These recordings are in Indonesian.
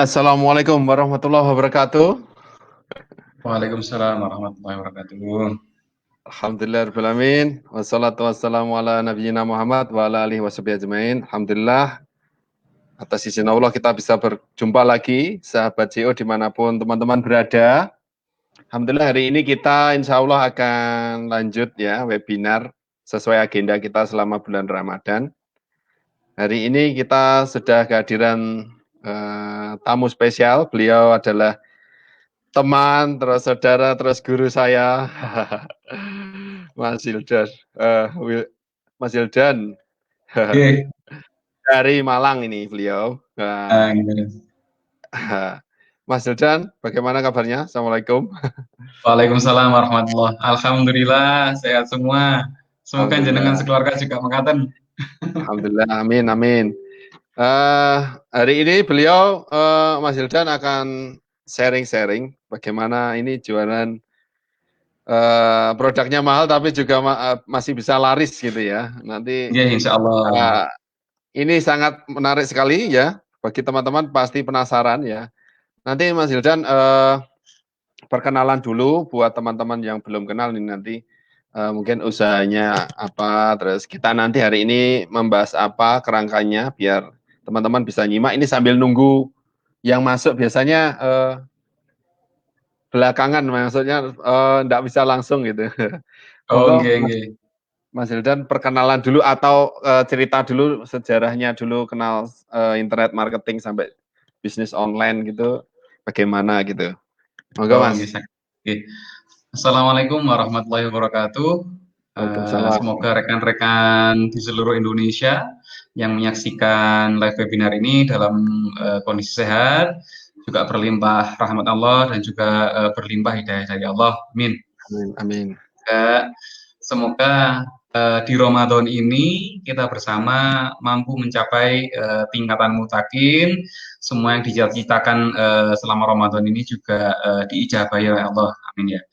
Assalamualaikum warahmatullahi wabarakatuh. Waalaikumsalam warahmatullahi wabarakatuh. Alhamdulillahirabbil alamin. Wassalatu wassalamu ala nabiyyina Muhammad wa ala alihi washabihi ajmain. Alhamdulillah, atas izin Allah kita bisa berjumpa lagi, sahabat CEO dimanapun teman-teman berada. Alhamdulillah hari ini kita insya Allah akan lanjut ya webinar sesuai agenda kita selama bulan Ramadan. Hari ini kita sudah kehadiran tamu spesial. Beliau adalah teman, terus saudara, terus guru saya, Mas Hildan. Mas Hildan Oke, dari Malang ini beliau. gitu. Mas Hildan, bagaimana kabarnya? Assalamualaikum. Waalaikumsalam warahmatullahi. Alhamdulillah sehat semua. Semoga jenengan Alhamdulillah. sekeluarga juga mengatakan. Alhamdulillah. Amin. Amin. Hari ini beliau Mas Hildan akan sharing-sharing bagaimana ini jualan produknya mahal tapi juga masih bisa laris gitu ya. Nanti Ya, insya Allah. ini sangat menarik sekali ya bagi teman-teman pasti penasaran ya. Nanti Mas Hildan perkenalan dulu buat teman-teman yang belum kenal ini nanti mungkin usahanya apa, terus kita nanti hari ini membahas apa kerangkanya biar teman-teman bisa nyimak ini sambil nunggu yang masuk biasanya belakangan maksudnya enggak bisa langsung gitu. Oh, Monggo oke. Mas Hildan perkenalan dulu atau cerita dulu sejarahnya dulu kenal internet marketing sampai bisnis online gitu bagaimana gitu. Monggo Oh, Mas. bisa. Oke. Assalamualaikum warahmatullahi wabarakatuh. Waalaikumsalam. Semoga rekan-rekan di seluruh Indonesia yang menyaksikan live webinar ini dalam kondisi sehat, juga berlimpah rahmat Allah dan juga berlimpah hidayah dari Allah. Amin. Amin. Amin. Semoga di Ramadan ini kita bersama mampu mencapai tingkatan mutakin. Semua yang dicita-citakan selama Ramadan ini juga diijabahi oleh Allah. Amin ya.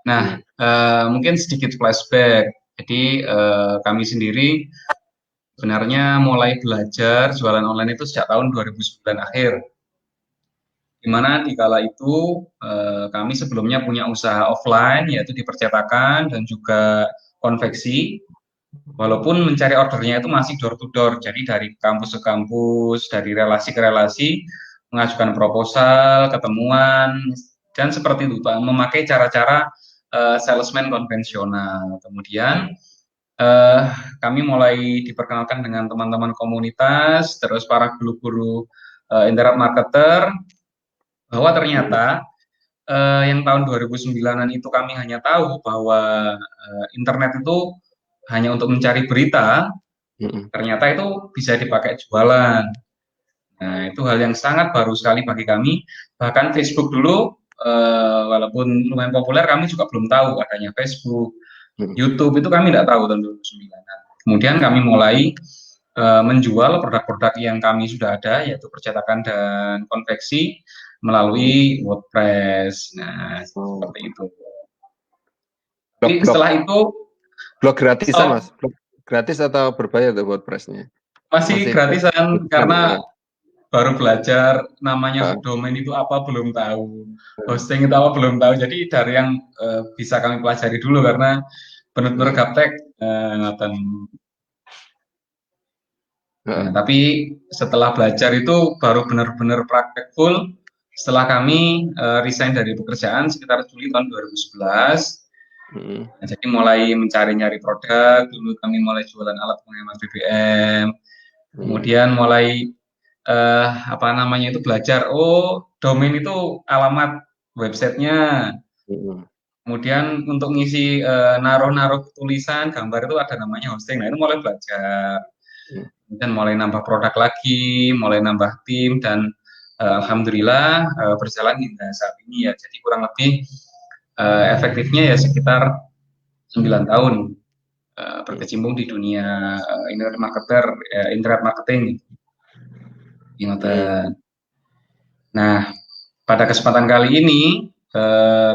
Nah, mungkin sedikit flashback. Jadi kami sendiri sebenarnya mulai belajar jualan online itu sejak tahun 2009 akhir. Di mana di kala itu kami sebelumnya punya usaha offline yaitu di percetakan dan juga konveksi, walaupun mencari ordernya itu masih door to door, jadi dari kampus ke kampus, dari relasi ke relasi, mengajukan proposal, ketemuan, dan seperti itu Pak, memakai cara-cara salesman konvensional. Kemudian eh, kami mulai diperkenalkan dengan teman-teman komunitas, terus para guru-guru internet marketer, bahwa ternyata yang tahun 2009-an itu kami hanya tahu bahwa internet itu hanya untuk mencari berita, ternyata itu bisa dipakai jualan. Nah, itu hal yang sangat baru sekali bagi kami. Bahkan Facebook dulu, walaupun lumayan populer, kami juga belum tahu adanya Facebook, YouTube itu kami tidak tahu tahun 2009. Kemudian kami mulai menjual produk-produk yang kami sudah ada, yaitu percetakan dan konveksi melalui WordPress. Nah, seperti itu. Jadi Blog-blog setelah itu, blog gratisan oh, Mas. Blog gratis atau berbayar tuh WordPress-nya? masih Masih gratisan gratisan itu karena ya. baru belajar namanya Ah, subdomain itu apa belum tahu, hosting itu apa belum tahu. Jadi dari yang bisa kami pelajari dulu karena benar-benar ah, gaptek. Nah, ah, tapi setelah belajar itu baru benar-benar praktek full setelah kami resign dari pekerjaan sekitar Juli tahun 2011. Nah, jadi mulai mencari-nyari produk, dulu kami mulai jualan alat penghemat BBM, kemudian mulai apa namanya itu belajar, oh domain itu alamat websitenya, kemudian untuk ngisi naruh-naruh tulisan, gambar itu ada namanya hosting, nah itu mulai belajar. Kemudian mulai nambah produk lagi, mulai nambah tim, dan alhamdulillah berjalan hingga saat ini ya. Jadi kurang lebih efektifnya ya sekitar 9 tahun berkecimpung di dunia internet marketer, internet marketing. Nah, pada kesempatan kali ini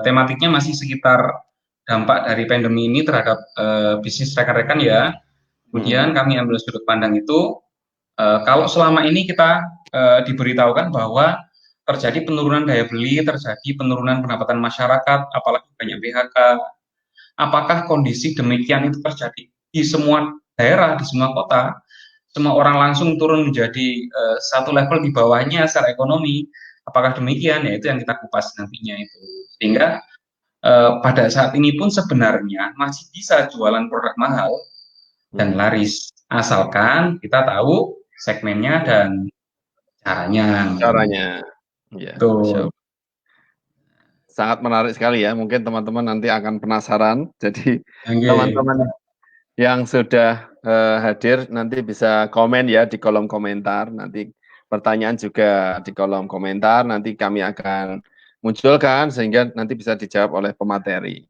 tematiknya masih sekitar dampak dari pandemi ini terhadap bisnis rekan-rekan ya. Kemudian kami ambil sudut pandang itu, kalau selama ini kita diberitahukan bahwa terjadi penurunan daya beli, terjadi penurunan pendapatan masyarakat, apalagi banyak PHK. Apakah kondisi demikian itu terjadi di semua daerah, di semua kota? Semua orang langsung turun menjadi satu level di bawahnya secara ekonomi. Apakah demikian? Ya itu yang kita kupas nantinya itu. Sehingga pada saat ini pun sebenarnya masih bisa jualan produk mahal dan laris, asalkan kita tahu segmennya dan caranya. Caranya. Ya, Masya Tuh. Allah. Sangat menarik sekali ya. Mungkin teman-teman nanti akan penasaran. Jadi Oke. teman-teman yang sudah hadir nanti bisa komen ya di kolom komentar. Nanti pertanyaan juga di kolom komentar. Nanti kami akan munculkan sehingga nanti bisa dijawab oleh pemateri.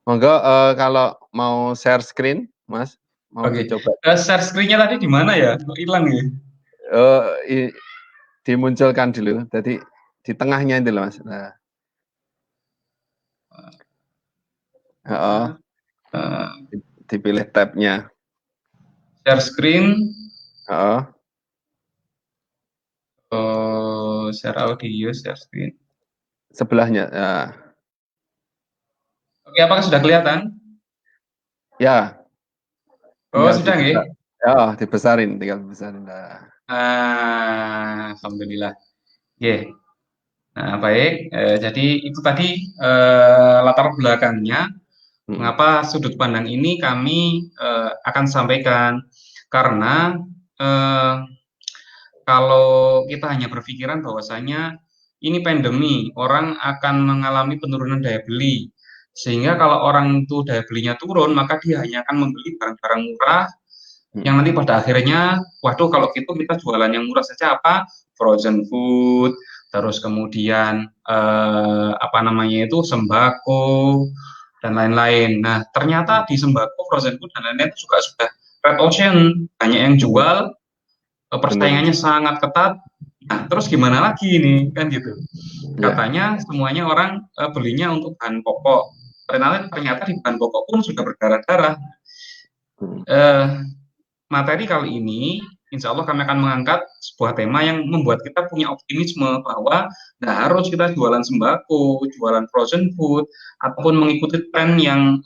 Monggo kalau mau share screen, Mas, mau Oke. dicoba. Share screen-nya tadi di mana ya? Kok hilang ya? Dimunculkan dulu. Jadi di tengahnya itu loh, Mas. Nah, Uh, uh, dipilih tab-nya. Share screen, Oh, share audio, share screen. sebelahnya. Ya, Oke, apakah sudah kelihatan? ya Oh, tinggal sudah nggih? dibesar. Ya, dibesarin, tinggal dibesarin. Nah. Alhamdulillah. Oke. Nah, baik. Jadi itu tadi latar belakangnya Hmm. mengapa sudut pandang ini kami akan sampaikan karena eh, kalau kita hanya berpikiran bahwasanya ini pandemi, orang akan mengalami penurunan daya beli. Sehingga kalau orang itu daya belinya turun, maka dia hanya akan membeli barang-barang murah yang nanti pada akhirnya, waduh kalau gitu kita jualan yang murah saja apa? Frozen food, terus kemudian apa namanya itu sembako dan lain-lain. Nah, ternyata di sembako, frozen food dan lain-lain itu juga sudah red ocean, banyak yang jual, Benar. persaingannya sangat ketat. Nah, terus gimana lagi ini kan gitu. Ya. Katanya semuanya orang belinya untuk bahan pokok. Ternyata di bahan pokok pun sudah berdarah-darah. Hmm. Eh, Materi kali ini, insya Allah kami akan mengangkat sebuah tema yang membuat kita punya optimisme bahwa nggak harus kita jualan sembako, jualan frozen food, ataupun mengikuti tren yang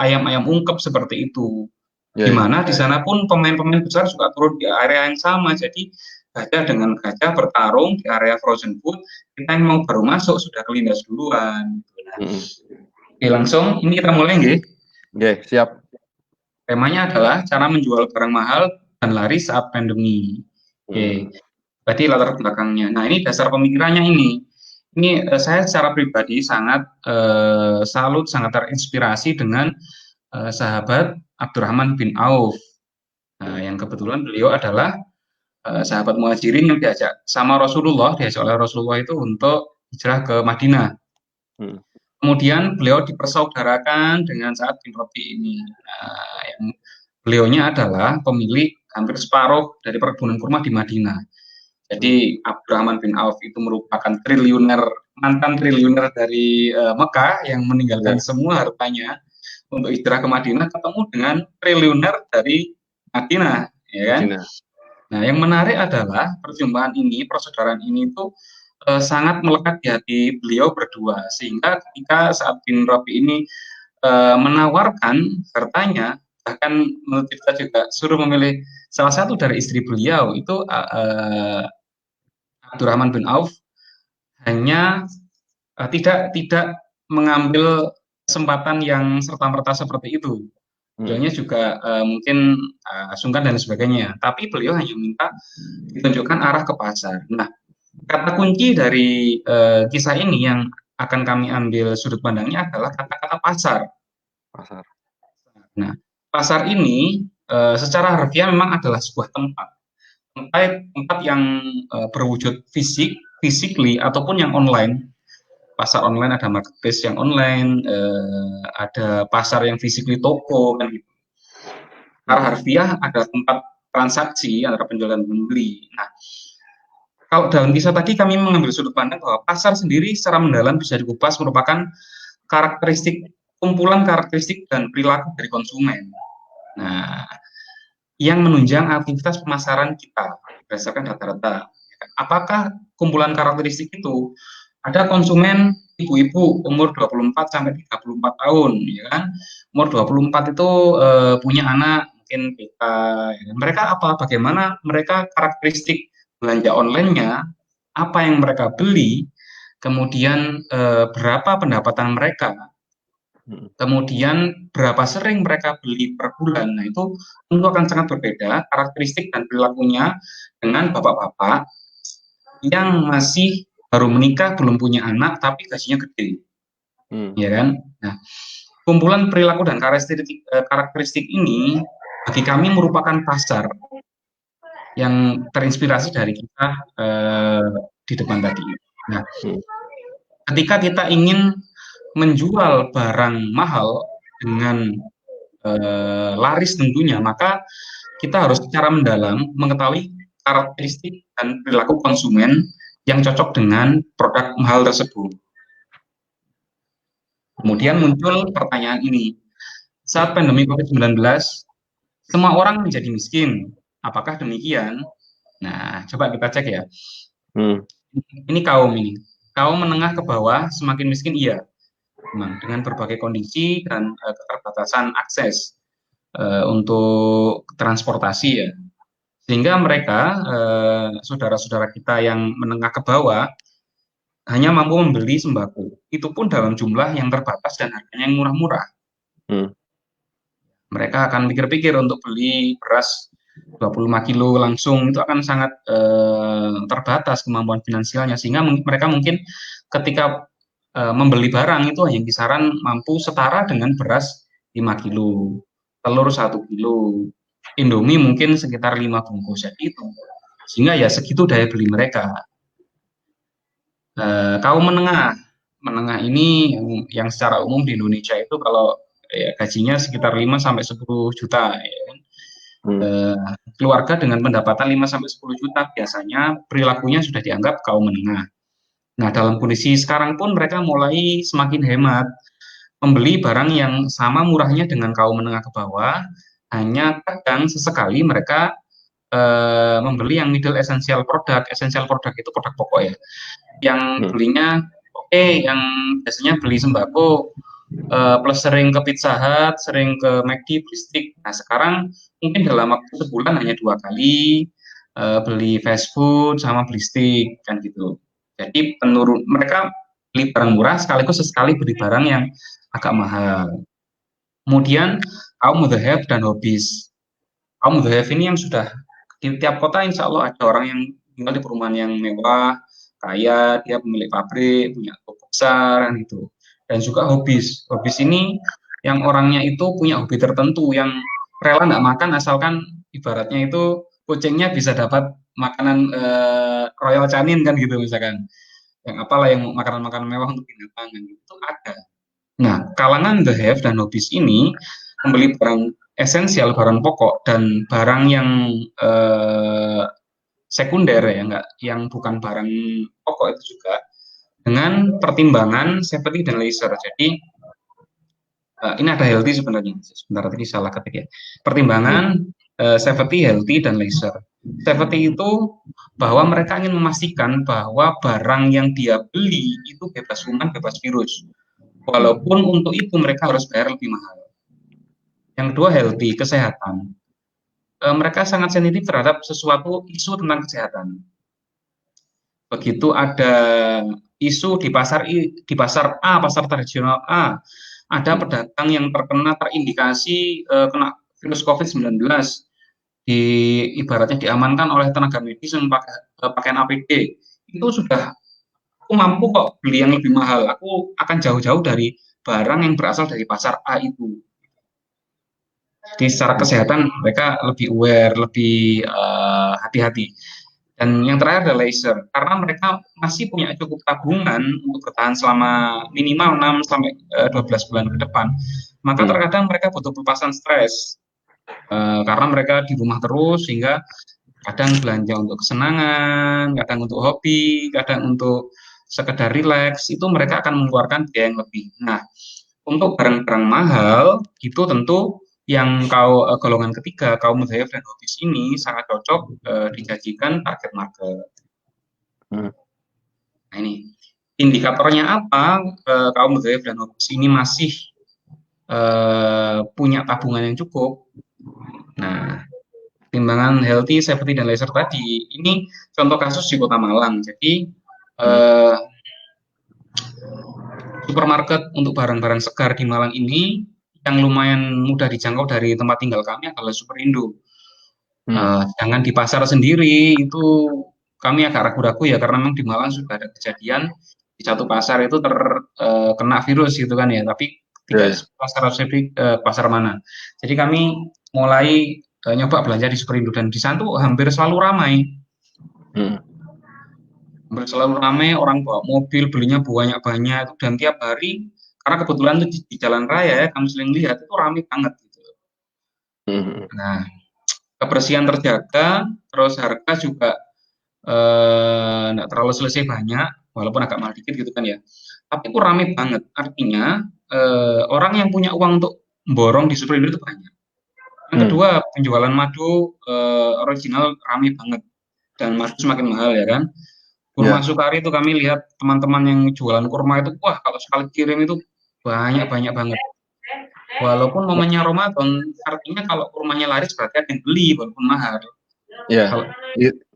ayam-ayam ungkep seperti itu. Ya, Di ya. mana di sana pun pemain-pemain besar juga turun di area yang sama. Jadi gajah dengan gajah bertarung di area frozen food, kita yang mau baru masuk sudah kelindas duluan. Nah, Hmm. oke, langsung ini kita mulai nggih. Oke, siap. Temanya adalah cara menjual barang mahal dan laris saat pandemi. Oke, Hmm. berarti latar belakangnya. Nah, ini dasar pemikirannya ini. Ini saya secara pribadi sangat salut, sangat terinspirasi dengan sahabat Abdurrahman bin Auf. Nah, yang kebetulan beliau adalah sahabat muhajirin yang diajak sama Rasulullah, diajak oleh Rasulullah itu untuk hijrah ke Madinah. Hmm. Kemudian beliau dipersaudarakan dengan Sa'ad bin Rabi ini. Nah, yang beliaunya adalah pemilik hampir separuh dari perkebunan kurma di Madinah. Hmm. Jadi Abdurrahman bin Auf itu merupakan triliuner, mantan triliuner dari Mekah yang meninggalkan Ya, semua hartanya untuk hijrah ke Madinah, ketemu dengan triliuner dari Madinah, ya kan? Madinah. Nah, yang menarik adalah perjumpaan ini, persaudaraan ini itu sangat melekat di hati beliau berdua, sehingga ketika saat bin Rabi ini menawarkan hartanya, bahkan menurut kita juga suruh memilih salah satu dari istri beliau itu Abdurrahman bin Auf hanya tidak mengambil kesempatan yang serta-merta seperti itu. Hmm. Beliaunya juga mungkin sungkan dan sebagainya, tapi beliau hanya minta ditunjukkan arah ke pasar. Nah, kata kunci dari kisah ini yang akan kami ambil sudut pandangnya adalah kata-kata pasar. Pasar. Nah, pasar ini secara harfiah memang adalah sebuah tempat yang berwujud fisik, physically ataupun yang online. Pasar online ada marketplace yang online, ada pasar yang physically toko kan gitu. Secara Hmm. harfiah ada tempat transaksi antara penjual dan pembeli. Nah, kalau dalam kisah tadi kami mengambil sudut pandang bahwa pasar sendiri secara mendalam bisa dikupas merupakan kumpulan karakteristik dan perilaku dari konsumen. Nah, yang menunjang aktivitas pemasaran kita berdasarkan data-data. Apakah kumpulan karakteristik itu ada konsumen ibu-ibu umur 24 sampai 34 tahun, ya kan? Umur 24 itu punya anak mungkin BK. Ya kan? Mereka apa? Bagaimana mereka karakteristik belanja online-nya, apa yang mereka beli, kemudian berapa pendapatan mereka, kemudian berapa sering mereka beli per bulan. Nah, itu tentu akan sangat berbeda karakteristik dan perilakunya dengan bapak-bapak yang masih baru menikah, belum punya anak, tapi gajinya gede, ya kan? Nah, kumpulan perilaku dan karakteristik ini bagi kami merupakan pasar yang terinspirasi dari kita di depan tadi. Nah, ketika kita ingin menjual barang mahal dengan laris tentunya, maka kita harus secara mendalam mengetahui karakteristik dan perilaku konsumen yang cocok dengan produk mahal tersebut. Kemudian muncul pertanyaan ini, saat pandemi COVID-19, semua orang menjadi miskin. Apakah demikian? Nah, coba kita cek ya. Ini kaum menengah ke bawah semakin miskin, iya. Memang dengan berbagai kondisi dan keterbatasan akses untuk transportasi ya. Sehingga mereka, saudara-saudara kita yang menengah ke bawah, hanya mampu membeli sembako. Itu pun dalam jumlah yang terbatas dan harganya yang murah-murah. Mereka akan pikir-pikir untuk beli beras 25 kilo langsung, itu akan sangat terbatas kemampuan finansialnya. Sehingga mereka mungkin ketika membeli barang itu hanya kisaran mampu setara dengan beras 5 kilo, telur 1 kilo, Indomie mungkin sekitar 5 bungkus, jadi itu. Sehingga ya segitu daya beli mereka. Kaum menengah ini yang secara umum di Indonesia itu kalau ya, gajinya sekitar 5 sampai 10 juta ya kan. Keluarga dengan pendapatan 5 sampai 10 juta biasanya perilakunya sudah dianggap kaum menengah. Nah, dalam kondisi sekarang pun mereka mulai semakin hemat, membeli barang yang sama murahnya dengan kaum menengah ke bawah, hanya kadang sesekali mereka membeli yang middle essential product. Essential product itu produk pokok ya, yang belinya yang biasanya beli sembako plus sering ke Pizza Hut, sering ke McD, beli steak. Nah, sekarang mungkin dalam waktu sebulan hanya 2 kali beli fast food sama beli steak kan gitu. Jadi mereka beli barang murah sekaligus sesekali beli barang yang agak mahal. Kemudian kaum the have dan hobbies. Kaum the have ini yang sudah di tiap kota insya Allah ada orang yang tinggal di perumahan yang mewah, kaya, dia pemilik pabrik, punya toko besar gitu. Dan juga hobbies. Hobbies ini yang orangnya itu punya hobi tertentu yang rela nggak makan asalkan ibaratnya itu kucingnya bisa dapat makanan Royal Canin kan gitu misalkan. Yang apalah yang makanan-makanan mewah untuk binatang kan gitu. Itu ada. Nah, kalangan the have dan hobbies ini membeli barang esensial, barang pokok dan barang yang sekunder ya, enggak, yang bukan barang pokok itu juga dengan pertimbangan safety dan leisure. Jadi ini ada healthy sebenarnya. Sebentar tadi salah ketik ya. Pertimbangan safety, healthy dan leisure. Safety itu bahwa mereka ingin memastikan bahwa barang yang dia beli itu bebas kuman, bebas virus. Walaupun untuk itu mereka harus bayar lebih mahal. Yang kedua healthy, kesehatan. Mereka sangat sensitif terhadap sesuatu isu tentang kesehatan. Begitu ada isu di pasar A, pasar tradisional A, ada pedagang yang terkena terindikasi kena virus COVID-19, ibaratnya diamankan oleh tenaga medis yang pakaian APD, itu sudah aku mampu kok beli yang lebih mahal, aku akan jauh-jauh dari barang yang berasal dari pasar A itu. Jadi secara kesehatan mereka lebih aware, lebih hati-hati. Dan yang terakhir adalah leisure, karena mereka masih punya cukup tabungan untuk bertahan selama minimal 6 sampai 12 bulan ke depan. Maka terkadang mereka butuh pelepasan stres. Karena mereka di rumah terus, sehingga kadang belanja untuk kesenangan, kadang untuk hobi, kadang untuk sekedar rileks, itu mereka akan mengeluarkan biaya yang lebih. Nah, untuk barang-barang mahal, itu tentu yang golongan ketiga, kaum mudhayaf dan hobis ini sangat cocok dijanjikan target market. Hmm. Nah ini indikatornya apa kaum mudhayaf dan hobis ini masih punya tabungan yang cukup. Nah, timbangan healthy, safety, dan laser tadi ini contoh kasus di Kota Malang. Jadi supermarket untuk barang-barang segar di Malang ini yang lumayan mudah dijangkau dari tempat tinggal kami adalah Superindo. Jangan di pasar sendiri itu kami agak ragu-ragu ya karena memang di Malang sudah ada kejadian di satu pasar itu terkena virus gitu kan ya, tapi tidak pasar pasar mana. Jadi kami mulai nyoba belanja di Superindo dan di sana tuh hampir selalu ramai. Hampir selalu ramai, orang bawa mobil belinya banyak-banyak itu, dan tiap hari karena kebetulan tuh di jalan raya ya kami sering lihat itu ramai banget gitu. Nah, kebersihan terjaga, terus harga juga nggak terlalu selesai banyak, walaupun agak mahal dikit gitu kan ya. Tapi itu rame banget. Artinya orang yang punya uang untuk borong di Superindo itu banyak. Yang kedua, penjualan madu original rame banget dan madu semakin mahal ya kan. Kurma Sukari itu kami lihat teman-teman yang jualan kurma itu, wah kalau sekali kirim itu banyak banget. Walaupun momennya Ramadan, artinya kalau kurmanya laris berarti ada yang beli walaupun mahal. Ya,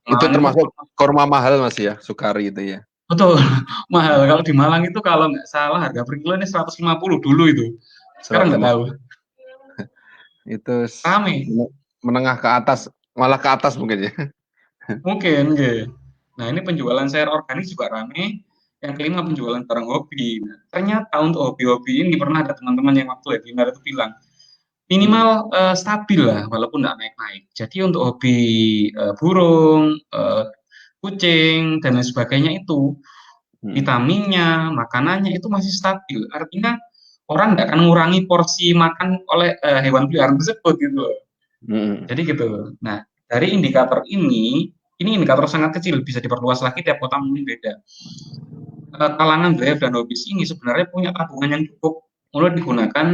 itu termasuk kurma mahal Mas ya, Sukari itu ya. Betul, mahal. Kalau di Malang itu kalau nggak salah harga per kilo ini 150 dulu itu. Sekarang nggak tahu. Itu Rame. Menengah ke atas, malah ke atas mungkin ya. Mungkin, ya. Nah ini penjualan sayur organik juga rame. Yang kelima penjualan barang hobi. Nah, ternyata untuk hobi-hobi ini pernah ada teman-teman yang waktu webinar itu bilang minimal stabil lah, walaupun nggak naik-naik. Jadi untuk hobi burung, kucing dan lain sebagainya itu vitaminnya, makanannya itu masih stabil. Artinya orang nggak akan mengurangi porsi makan oleh hewan peliharaan tersebut gitu. Jadi gitu. Nah dari indikator ini indikator sangat kecil, bisa diperluas lagi, tiap kota mungkin beda. Kalangan mudhayaf dan hobis ini sebenarnya punya tabungan yang cukup mulai digunakan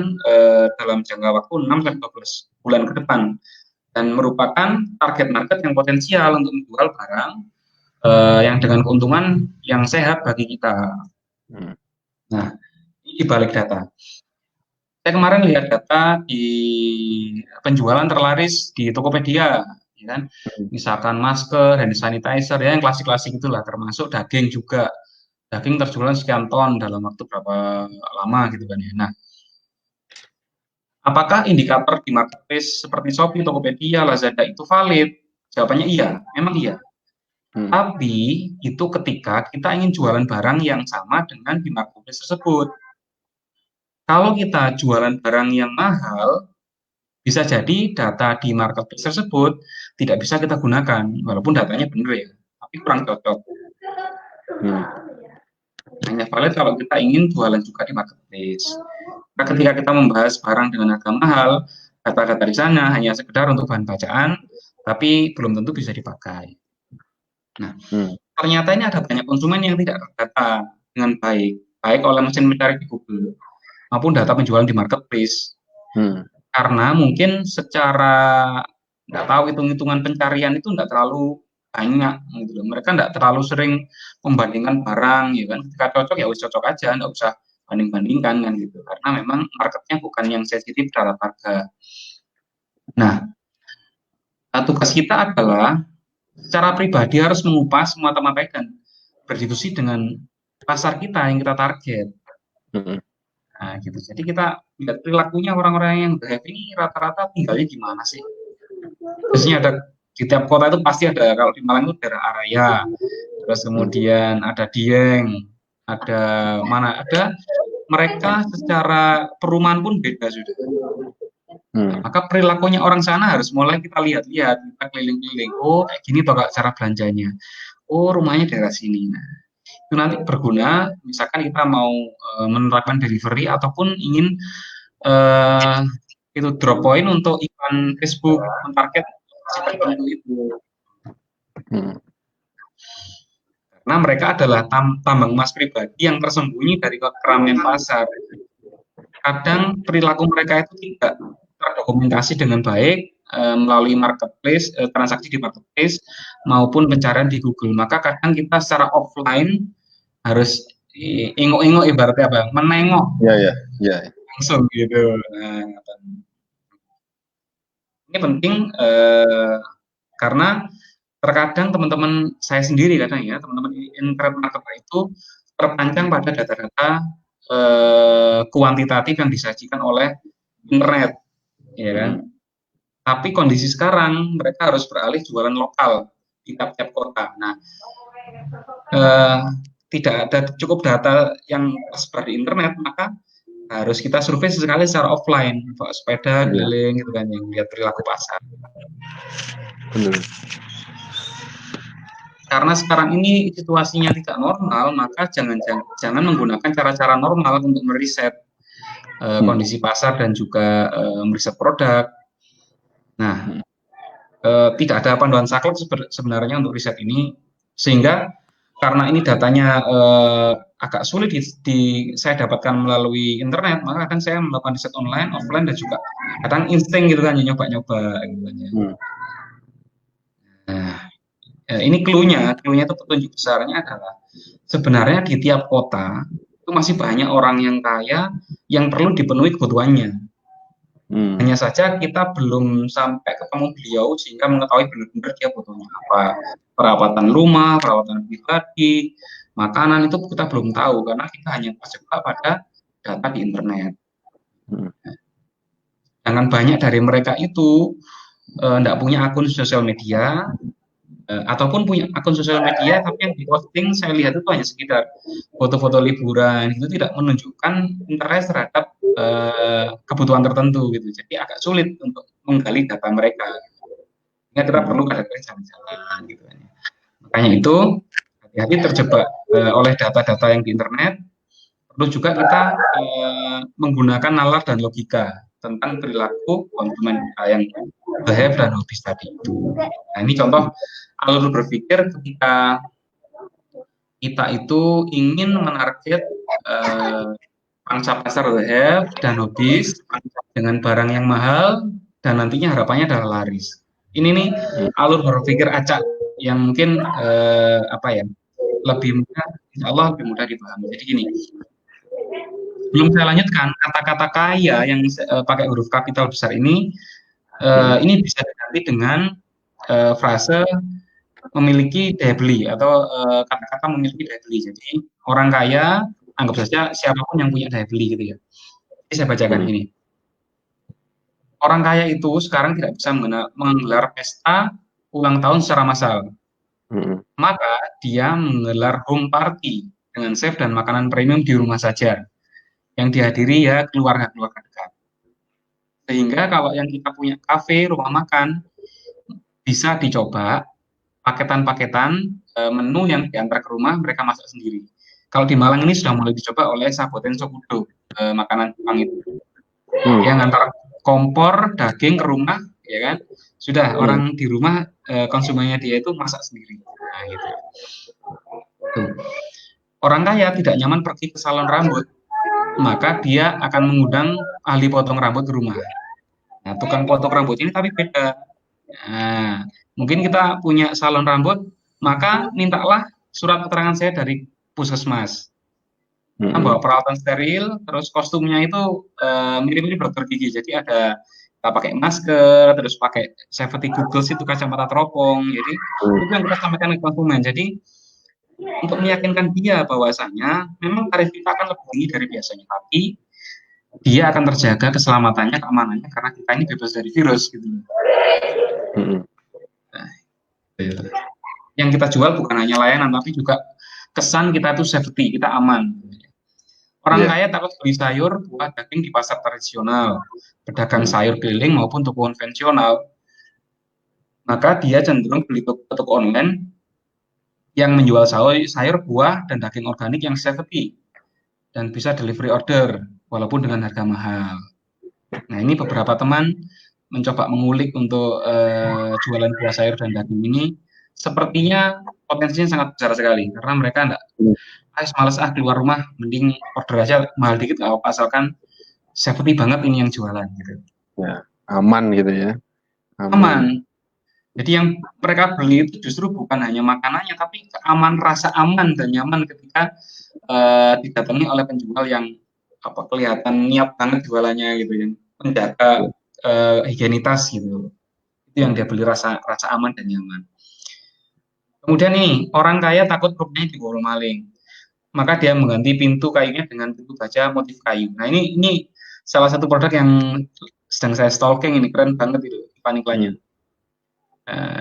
dalam jangka waktu 6-12 bulan ke depan dan merupakan target market yang potensial untuk menjual barang yang dengan keuntungan yang sehat bagi kita. Nah, ini dibalik data. Saya kemarin lihat data di penjualan terlaris di Tokopedia, ya kan? Misalkan masker, hand sanitizer, ya yang klasik-klasik itulah, termasuk daging juga. Daging terjual sekian ton dalam waktu berapa lama gitu kan ya. Nah, apakah indikator di marketplace seperti Shopee, Tokopedia, Lazada itu valid? Jawabannya iya, memang iya. Tapi itu ketika kita ingin jualan barang yang sama dengan di marketplace tersebut. Kalau kita jualan barang yang mahal, bisa jadi data di marketplace tersebut tidak bisa kita gunakan, walaupun datanya benar ya, tapi kurang cocok. Hanya valid kalau kita ingin jualan juga di marketplace. Nah, ketika kita membahas barang dengan harga mahal, data-data di sana hanya sekedar untuk bahan bacaan, tapi belum tentu bisa dipakai. Nah, ternyata ini ada banyak konsumen yang tidak terdata dengan baik oleh mesin mencari di Google maupun data penjualan di marketplace. Karena mungkin secara nggak tahu hitung-hitungan pencarian itu nggak terlalu banyak gitu loh. Mereka nggak terlalu sering membandingkan barang, ya kan. Ketika cocok ya wis cocok aja, nggak usah banding-bandingkan kan gitu. Karena memang marketnya bukan yang sensitif terhadap harga. Nah, tugas kita adalah secara pribadi harus mengupas, memata-matai dan berdiskusi dengan pasar kita yang kita target. Nah, gitu. Jadi kita lihat perilakunya orang-orang yang mudhayaf ini rata-rata tinggalnya gimana sih? Biasanya ada di tiap kota itu pasti ada. Kalau di Malang itu daerah Araya, terus kemudian ada Dieng, ada mana ada. Mereka secara perumahan pun beda sudah. Maka perilakunya orang sana harus mulai kita lihat-lihat, kita keliling-keliling. Oh, kayak gini toh cara belanjanya. Oh, rumahnya daerah sini. Nah, itu nanti berguna. Misalkan kita mau menerapkan delivery ataupun ingin itu drop point untuk iklan Facebook, mentarget tertentu itu. Karena mereka adalah tambang emas pribadi yang tersembunyi dari keramaian pasar. Kadang perilaku mereka itu tidak terdokumentasi dengan baik melalui marketplace, transaksi di marketplace maupun pencarian di Google. Maka kadang kita secara offline harus ingok-ingok, ibaratnya apa? Menengok Ya, ya, ya. langsung gitu. Nah, ini penting karena terkadang teman-teman saya sendiri kadang ya, teman-teman internet marketer itu terpancang pada data-data kuantitatif yang disajikan oleh internet, ya kan? Tapi kondisi sekarang mereka harus beralih jualan lokal di tiap-tiap kota. Nah, tidak ada cukup data yang tersebar di internet, maka harus kita survei sesekali secara offline, bawa sepeda keliling gitu kan, yang lihat perilaku pasar. Benar. Karena sekarang ini situasinya tidak normal, maka jangan menggunakan cara-cara normal untuk meriset kondisi pasar dan juga meriset produk. Nah, tidak ada panduan saklek sebenarnya untuk riset ini, sehingga karena ini datanya agak sulit saya dapatkan melalui internet, maka akan saya melakukan riset online, offline, dan juga kadang insting gitu kan, nyoba-nyoba gitu kan ya. Nah, ini clue-nya itu petunjuk besarnya adalah sebenarnya di tiap kota itu masih banyak orang yang kaya yang perlu dipenuhi kebutuhannya. Hanya saja kita belum sampai ketemu beliau sehingga mengetahui benar-benar dia butuhnya apa. Perawatan rumah, perawatan pribadi, makanan itu kita belum tahu karena kita hanya terjebak pada data di internet. Jangan banyak dari mereka itu tidak punya akun sosial media, ataupun punya akun sosial media tapi yang diposting saya lihat itu hanya sekitar foto-foto liburan, itu tidak menunjukkan interest terhadap kebutuhan tertentu gitu. Jadi agak sulit untuk menggali data mereka. Sehingga kita perlu kadang-kadang jalan-jalan gitu kan. Makanya itu hati-hati terjebak oleh data-data yang di internet. Perlu juga kita menggunakan nalar dan logika tentang perilaku konsumen yang have dan hobis tadi itu. Nah, ini contoh alur berpikir ketika kita itu ingin menarget pangsa pasar have dan hobis dengan barang yang mahal dan nantinya harapannya adalah laris. Ini nih alur berpikir acak yang mungkin lebih mudah, insya Allah lebih mudah dipahami. Jadi gini, belum saya lanjutkan, kata-kata kaya yang pakai huruf kapital besar ini bisa diganti dengan frase memiliki daya beli atau kata-kata memiliki daya beli. Jadi orang kaya anggap saja siapapun yang punya daya beli gitu ya. Jadi saya bacakan ini. Orang kaya itu sekarang tidak bisa menggelar pesta ulang tahun secara massal. Maka dia menggelar home party dengan chef dan makanan premium di rumah saja, yang dihadiri ya keluarga-keluarga dekat. Sehingga kalau yang kita punya kafe, rumah makan, bisa dicoba paketan-paketan menu yang diantar ke rumah mereka masak sendiri. Kalau di Malang ini sudah mulai dicoba oleh Saboten Sokudo, makanan Jepang itu. Yang antar kompor daging ke rumah, ya kan? Sudah orang di rumah konsumennya dia itu masak sendiri. Nah, gitu. Tuh. Orang kaya tidak nyaman pergi ke salon rambut, maka dia akan mengundang ahli potong rambut ke rumah. Nah, tukang potong rambut ini tapi beda. Nah, mungkin kita punya salon rambut, maka mintalah surat keterangan saya dari puskesmas. Kita bawa peralatan steril, terus kostumnya itu mirip-mirip dokter gigi. Jadi ada kita pakai masker, terus pakai safety goggles itu kacamata teropong. Jadi itu yang kita sampaikan ke konsumen. Jadi untuk meyakinkan dia bahwasanya memang tarif kita akan lebih tinggi dari biasanya, tapi dia akan terjaga keselamatannya, keamanannya karena kita ini bebas dari virus gitu. Nah, yang kita jual bukan hanya layanan tapi juga kesan kita itu safety, kita aman. Orang kaya takut beli sayur, buah, daging di pasar tradisional, pedagang sayur keliling maupun toko konvensional, maka dia cenderung beli toko online yang menjual sayur, buah, dan daging organik yang safety dan bisa delivery order walaupun dengan harga mahal. Nah, ini beberapa teman mencoba mengulik untuk jualan buah, sayur, dan daging ini. Sepertinya potensinya sangat besar sekali karena mereka enggak males keluar rumah, mending order aja mahal dikit nggak apa-apa, asalkan safety banget ini yang jualan gitu. Aman gitu ya. Aman. aman. Jadi yang mereka beli itu justru bukan hanya makanannya, tapi rasa aman dan nyaman ketika didatangi oleh penjual yang kelihatan niat banget jualannya gitu, yang menjaga higienitas gitu. Itu yang dia beli, rasa aman dan nyaman. Kemudian nih, orang kaya takut rumahnya diborong maling, maka dia mengganti pintu kayunya dengan pintu baja motif kayu. Nah ini salah satu produk yang sedang saya stalking, ini keren banget itu iklan-iklannya.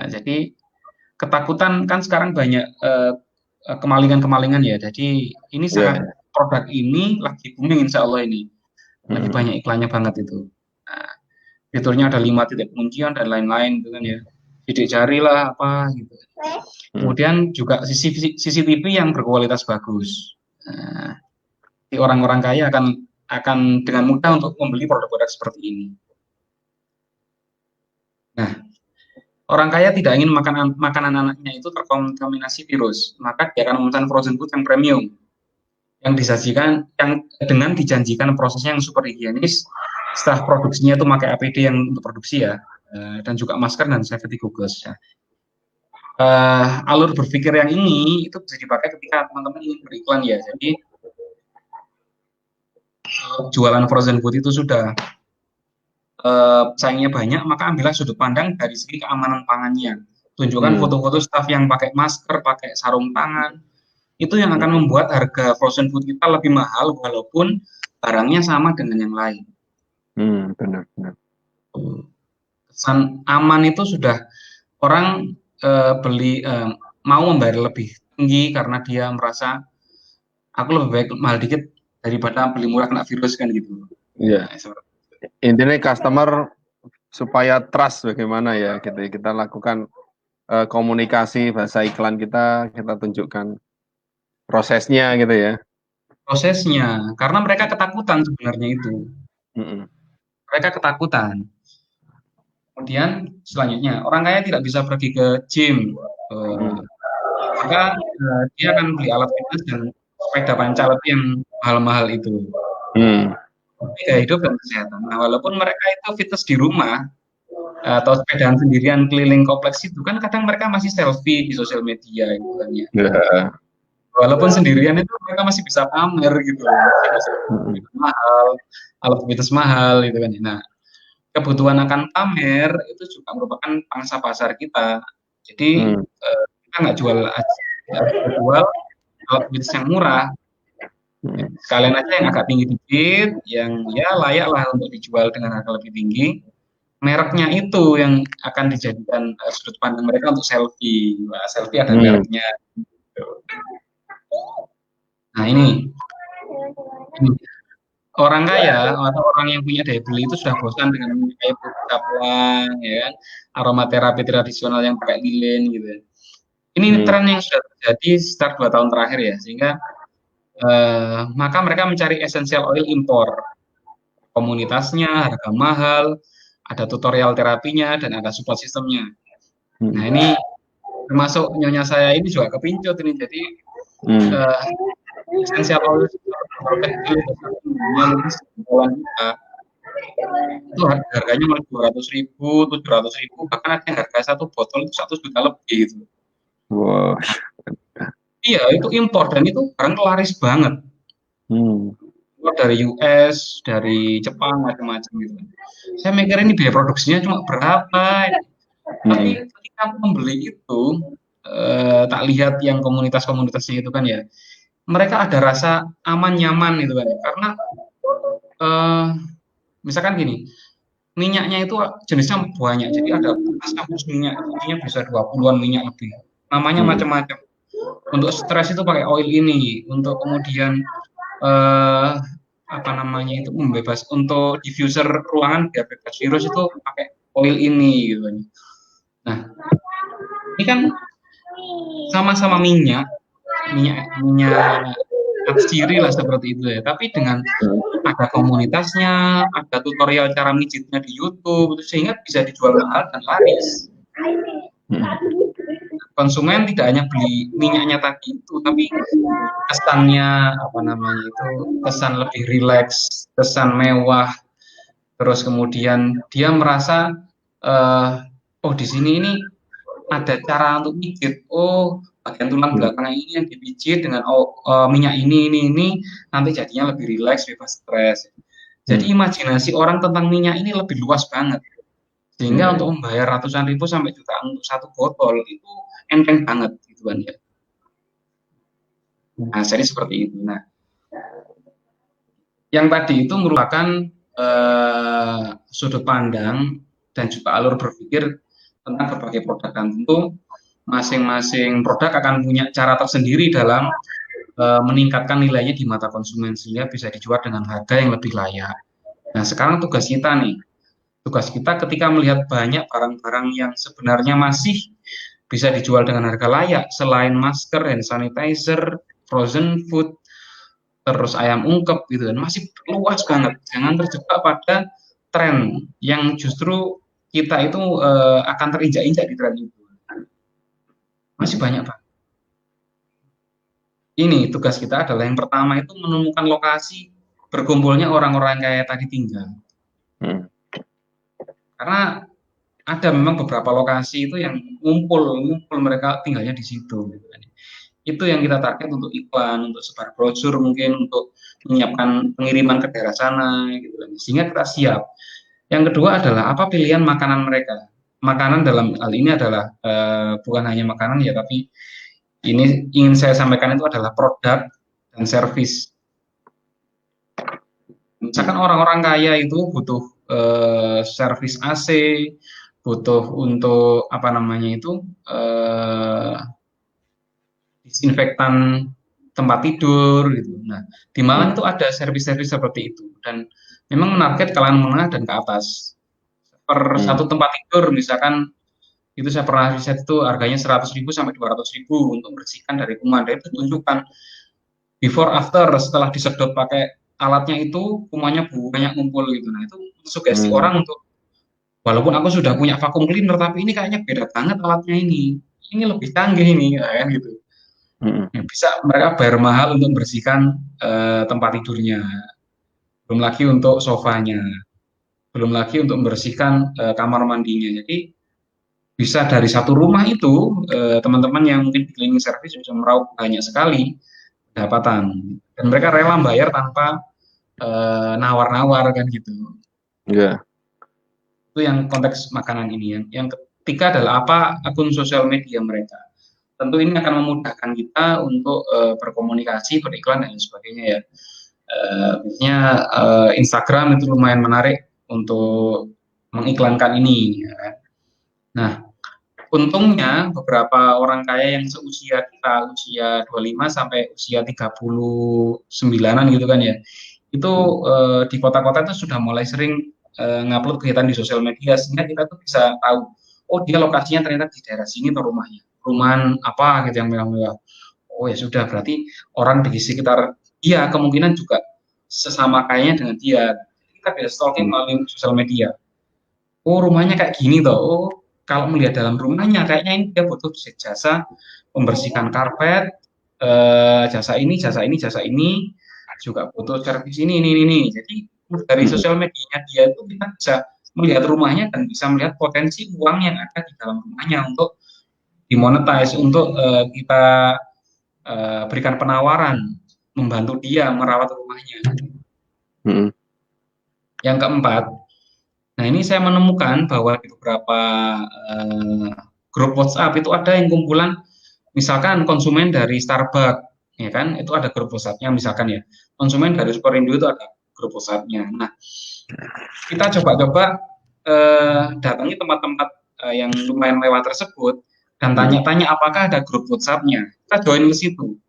Jadi ketakutan kan sekarang banyak kemalingan-kemalingan ya. Jadi ini produk ini lagi booming, insya Allah ini lagi banyak iklannya banget itu. Nah, fiturnya ada 5 titik kuncian dan lain-lain gitu kan ya. Sidik jari lah apa gitu. Kemudian juga CCTV yang berkualitas bagus. Nah, orang-orang kaya akan dengan mudah untuk membeli produk-produk seperti ini. Nah, orang kaya tidak ingin makanan anaknya itu terkontaminasi virus, maka dia akan memesan frozen food yang premium, yang disajikan dengan dijanjikan prosesnya yang super higienis. Setelah produksinya itu pakai APD yang untuk produksi ya, dan juga masker dan safety goggles ya. Alur berpikir yang ini itu bisa dipakai ketika teman-teman ingin beriklan ya. Jadi jualan frozen food itu sudah pesaingnya banyak, maka ambillah sudut pandang dari segi keamanan pangannya. Tunjukkan foto-foto staff yang pakai masker, pakai sarung tangan. Itu yang akan membuat harga frozen food kita lebih mahal walaupun barangnya sama dengan yang lain. Benar. Kesan aman itu sudah orang mau membayar lebih tinggi karena dia merasa aku lebih baik mahal dikit daripada beli murah kena virus kan gitu. Iya. Intinya customer supaya trust bagaimana ya gitu. Kita lakukan komunikasi bahasa iklan kita tunjukkan prosesnya gitu ya. Prosesnya, karena mereka ketakutan sebenarnya itu. Mereka ketakutan. Kemudian selanjutnya, orang kaya tidak bisa pergi ke gym, maka dia akan beli alat fitness dan sepeda pancal yang mahal-mahal itu. Gaya hidup dan kesehatan. Nah, walaupun mereka itu fitness di rumah atau sepedaan sendirian keliling kompleks itu kan kadang mereka masih selfie di sosial media gitu kan ya. Walaupun sendirian itu mereka masih bisa pamer gitu, mahal, alat fitness mahal gitu kan. Nah, kebutuhan akan pamer itu juga merupakan pangsa pasar kita. Jadi kita nggak jual alat fitness yang murah. Sekalian aja yang agak tinggi dikit, yang ya layak lah untuk dijual dengan harga lebih tinggi. Mereknya itu yang akan dijadikan sudut pandang mereka untuk selfie. Wah, selfie ada mereknya. Nah ini orang kaya atau orang yang punya daya beli itu sudah bosan dengan kayak caplang, ya kan, aromaterapi tradisional yang pakai lilin gitu. Ini tren yang sudah terjadi sekitar 2 tahun terakhir ya, sehingga maka mereka mencari essential oil impor. Komunitasnya, harga mahal, ada tutorial terapinya, dan ada support sistemnya. Nah ini termasuk nyonya saya ini juga kepincut ini, jadi essential oil kecil itu harganya mulai 200.000, 700.000, bahkan ada yang harga satu botol itu 1 juta lebih gitu. Wow. Iya, itu impor dan itu barang laris banget. Dari US, dari Jepang, macam-macam gitu. Saya mikir ini biaya produksinya cuma berapa, tapi ketika aku membeli itu, tak lihat yang komunitas-komunitasnya itu kan ya, mereka ada rasa aman, nyaman gitu kan, karena misalkan gini, minyaknya itu jenisnya banyak, jadi ada kampus minyak, isinya bisa 20-an minyak lebih, namanya macam-macam. Untuk stres itu pakai oil ini, untuk kemudian membebas untuk diffuser ruangan biar bebas virus itu pakai oil ini gitu. Nah, ini kan sama-sama minyak ciri lah seperti itu ya, tapi dengan ada komunitasnya, ada tutorial cara mijitnya di YouTube, sehingga bisa dijual mahal dan laris. Konsumen tidak hanya beli minyaknya tadi itu, tapi kesannya kesan lebih rileks, kesan mewah, Terus kemudian dia merasa eh, oh di sini ini ada cara untuk pijit. Oh, bagian tulang Hmm. belakang ini yang dipijit dengan minyak ini, nanti jadinya lebih rileks, bebas stres. Jadi Hmm. imajinasi orang tentang minyak ini lebih luas banget. Ya, Sehingga ya. untuk membayar ratusan ribu sampai jutaan untuk satu botol itu enteng banget gitu kan ya. Nah, jadi seperti itu. Nah, yang tadi itu merupakan sudut pandang dan juga alur berpikir tentang berbagai produk, dan tentu masing-masing produk akan punya cara tersendiri dalam meningkatkan nilainya di mata konsumen sehingga bisa dijual dengan harga yang lebih layak. Nah, sekarang tugas kita nih, tugas kita ketika melihat banyak barang-barang yang sebenarnya masih bisa dijual dengan harga layak selain masker, hand sanitizer, frozen food, terus ayam ungkep gitu kan, masih luas banget. Jangan terjebak pada tren yang justru kita itu akan terinjak-injak di tren itu. Masih Hmm. banyak Pak. Ini tugas kita adalah yang pertama itu menemukan lokasi berkumpulnya orang-orang kayak tadi tinggal. Hmm. Karena ada memang beberapa lokasi itu yang ngumpul mereka tinggalnya di situ. Gitu kan. Itu yang kita target untuk iklan, untuk sebar brosur, mungkin untuk menyiapkan pengiriman ke daerah sana, gitu kan. Sehingga kita siap. Yang kedua adalah apa pilihan makanan mereka. Makanan dalam hal ini adalah bukan hanya makanan ya, tapi ini ingin saya sampaikan itu adalah produk dan servis. Misalkan Hmm. orang-orang kaya itu butuh servis AC, butuh untuk apa namanya itu disinfektan tempat tidur gitu. Nah, di Malang Hmm. itu ada servis-servis seperti itu dan memang menarget kalangan menengah dan ke atas. Per Hmm. satu tempat tidur misalkan itu saya pernah riset itu harganya 100.000 sampai 200.000 untuk membersihkan dari kuman. Dan itu tunjukkan before after setelah disedot pakai alatnya itu kumannya banyak ngumpul gitu. Nah, itu sugesti Hmm. orang untuk walaupun aku sudah punya vacuum cleaner tapi ini kayaknya beda banget alatnya ini. Ini lebih canggih ini kan gitu. Hmm. Ya, bisa mereka bayar mahal untuk membersihkan tempat tidurnya, belum lagi untuk sofanya, belum lagi untuk membersihkan kamar mandinya. Jadi bisa dari satu rumah itu teman-teman yang mungkin di cleaning service bisa meraup banyak sekali pendapatan dan mereka rela bayar tanpa nawar-nawar kan gitu. Ya. Itu yang konteks makanan ini. Yang ketiga adalah apa akun sosial media mereka. Tentu ini akan memudahkan kita untuk berkomunikasi, beriklan dan sebagainya ya. Biasanya Instagram itu lumayan menarik untuk mengiklankan ini. Ya kan. Nah, untungnya beberapa orang kaya yang seusia kita, usia 25 sampai usia 39-an gitu kan ya, itu Hmm. di kota-kota itu sudah mulai sering ngupload kegiatan di sosial media sehingga kita tuh bisa tahu, oh dia lokasinya ternyata di daerah sini tuh rumahnya, perumahan apa gitu yang mewah-mewah. Oh ya sudah, berarti orang di sekitar dia kemungkinan juga sesama kayaknya dengan dia. Kita bisa stalking Hmm. melalui sosial media. Oh rumahnya kayak gini toh. Oh kalau melihat dalam rumahnya kayaknya ini dia butuh jasa membersihkan karpet, jasa ini, juga butuh servis ini. Jadi dari Hmm. sosial medianya dia itu kita bisa melihat rumahnya dan bisa melihat potensi uang yang ada di dalam rumahnya untuk dimonetize, untuk kita berikan penawaran membantu dia merawat rumahnya. Hmm. Yang keempat, nah ini saya menemukan bahwa di beberapa eh, grup WhatsApp itu ada yang kumpulan, misalkan konsumen dari Starbucks, ya kan, itu ada grup WhatsApp-nya misalkan ya, konsumen dari Superindo itu ada grup WhatsApp-nya. Nah, kita coba-coba datangi tempat-tempat yang lumayan mewah tersebut dan Hmm. tanya-tanya apakah ada grup WhatsApp-nya. Kita join ke situ.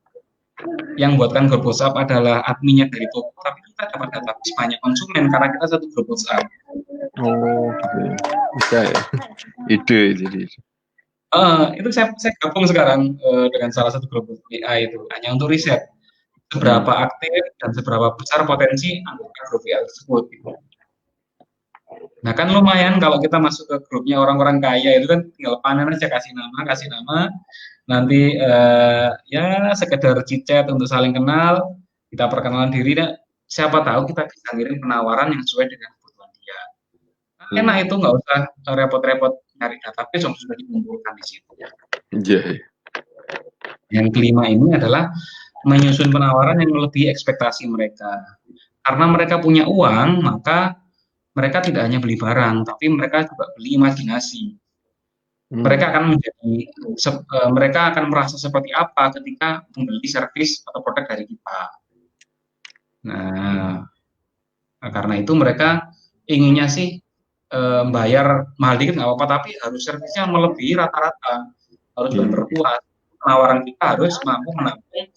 Yang buatkan grup WhatsApp adalah adminnya dari toko, tapi kita dapat database banyak konsumen karena kita satu grup WhatsApp. Oh, gitu ya. Bisa ya. Ide jadi. Itu saya gabung sekarang dengan salah satu grup AI itu hanya untuk riset Hmm. seberapa aktif dan seberapa besar potensi anggota grup AI tersebut. Gitu. Nah kan lumayan kalau kita masuk ke grupnya orang-orang kaya itu kan tinggal panen aja kasih nama, nanti ya sekedar chit-chat untuk saling kenal, kita perkenalan diri, dan siapa tahu kita bisa ngirim penawaran yang sesuai dengan kebutuhan dia. Enak itu nggak usah repot-repot nyari database yang sudah dikumpulkan di situ. Iya. Yang kelima ini adalah menyusun penawaran yang melebihi ekspektasi mereka. Karena mereka punya uang, maka mereka tidak hanya beli barang, tapi mereka juga beli imajinasi. Mereka akan mereka akan merasa seperti apa ketika membeli servis atau produk dari kita. Nah, karena itu mereka inginnya sih bayar mahal dikit nggak apa-apa, tapi harus servisnya melebihi rata-rata, harus benar-benar puas. Penawaran kita harus mampu menampung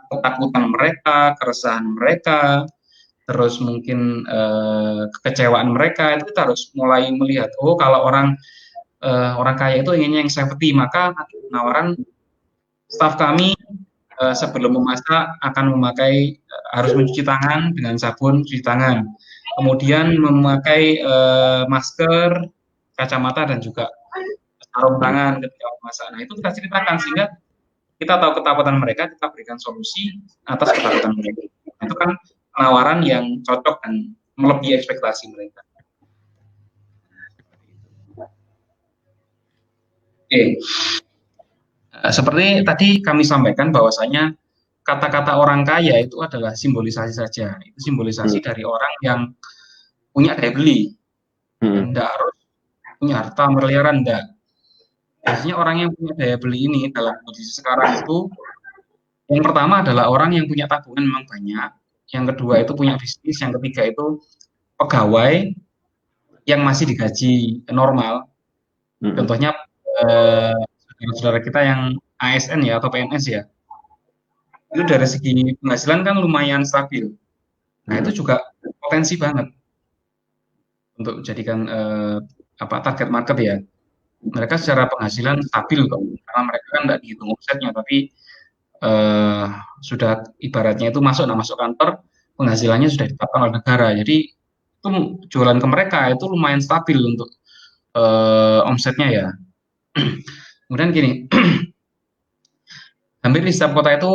ketakutan mereka, keresahan mereka, terus mungkin kekecewaan mereka. Itu kita harus mulai melihat, oh kalau orang kaya itu inginnya yang safety, maka penawaran staf kami sebelum memasak akan memakai harus mencuci tangan dengan sabun cuci tangan, kemudian memakai masker, kacamata dan juga sarung tangan ketika memasak. Nah itu kita ceritakan sehingga kita tahu ketakutan mereka, kita berikan solusi atas ketakutan mereka. Itu kan penawaran yang cocok dan melebihi ekspektasi mereka. Oke. Seperti tadi kami sampaikan bahwasanya kata-kata orang kaya itu adalah simbolisasi saja. Itu simbolisasi dari orang yang punya daya beli. Tidak harus punya harta miliaran, enggak. Biasanya orang yang punya daya beli ini dalam kondisi sekarang itu, yang pertama adalah orang yang punya tabungan memang banyak, yang kedua itu punya bisnis, yang ketiga itu pegawai yang masih digaji normal. Contohnya saudara-saudara kita yang ASN ya atau PNS ya, itu dari segi penghasilan kan lumayan stabil. Nah itu juga potensi banget untuk dijadikan target market ya. Mereka secara penghasilan stabil kok, karena mereka kan tidak dihitung omsetnya, tapi sudah ibaratnya itu masuk kantor, penghasilannya sudah ditetapkan oleh negara. Jadi itu jualan ke mereka itu lumayan stabil untuk omsetnya ya. Kemudian gini, hampir di setiap kota itu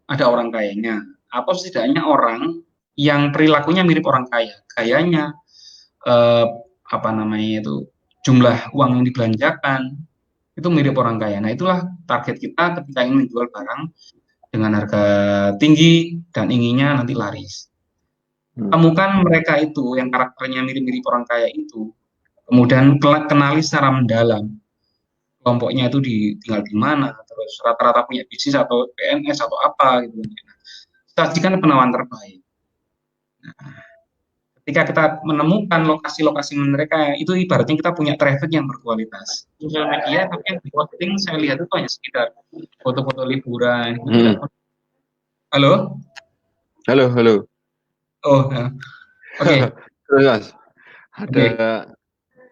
ada orang kayanya, atau setidaknya orang yang perilakunya mirip orang kaya, gayanya jumlah uang yang dibelanjakan itu mirip orang kaya. Nah itulah target kita ketika ingin menjual barang dengan harga tinggi dan inginnya nanti laris. Temukan mereka itu yang karakternya mirip-mirip orang kaya itu, kemudian kenali secara mendalam kelompoknya itu tinggal di mana, terus rata-rata punya bisnis atau PNS atau apa gitu. Sajikan penawaran terbaik. Nah, ketika kita menemukan lokasi-lokasi mereka, itu ibaratnya kita punya traffic yang berkualitas. Sosial media, tapi yang di posting saya lihat itu hanya sekitar foto-foto liburan. Halo? Halo. Oh, oke. Terus Mas, ada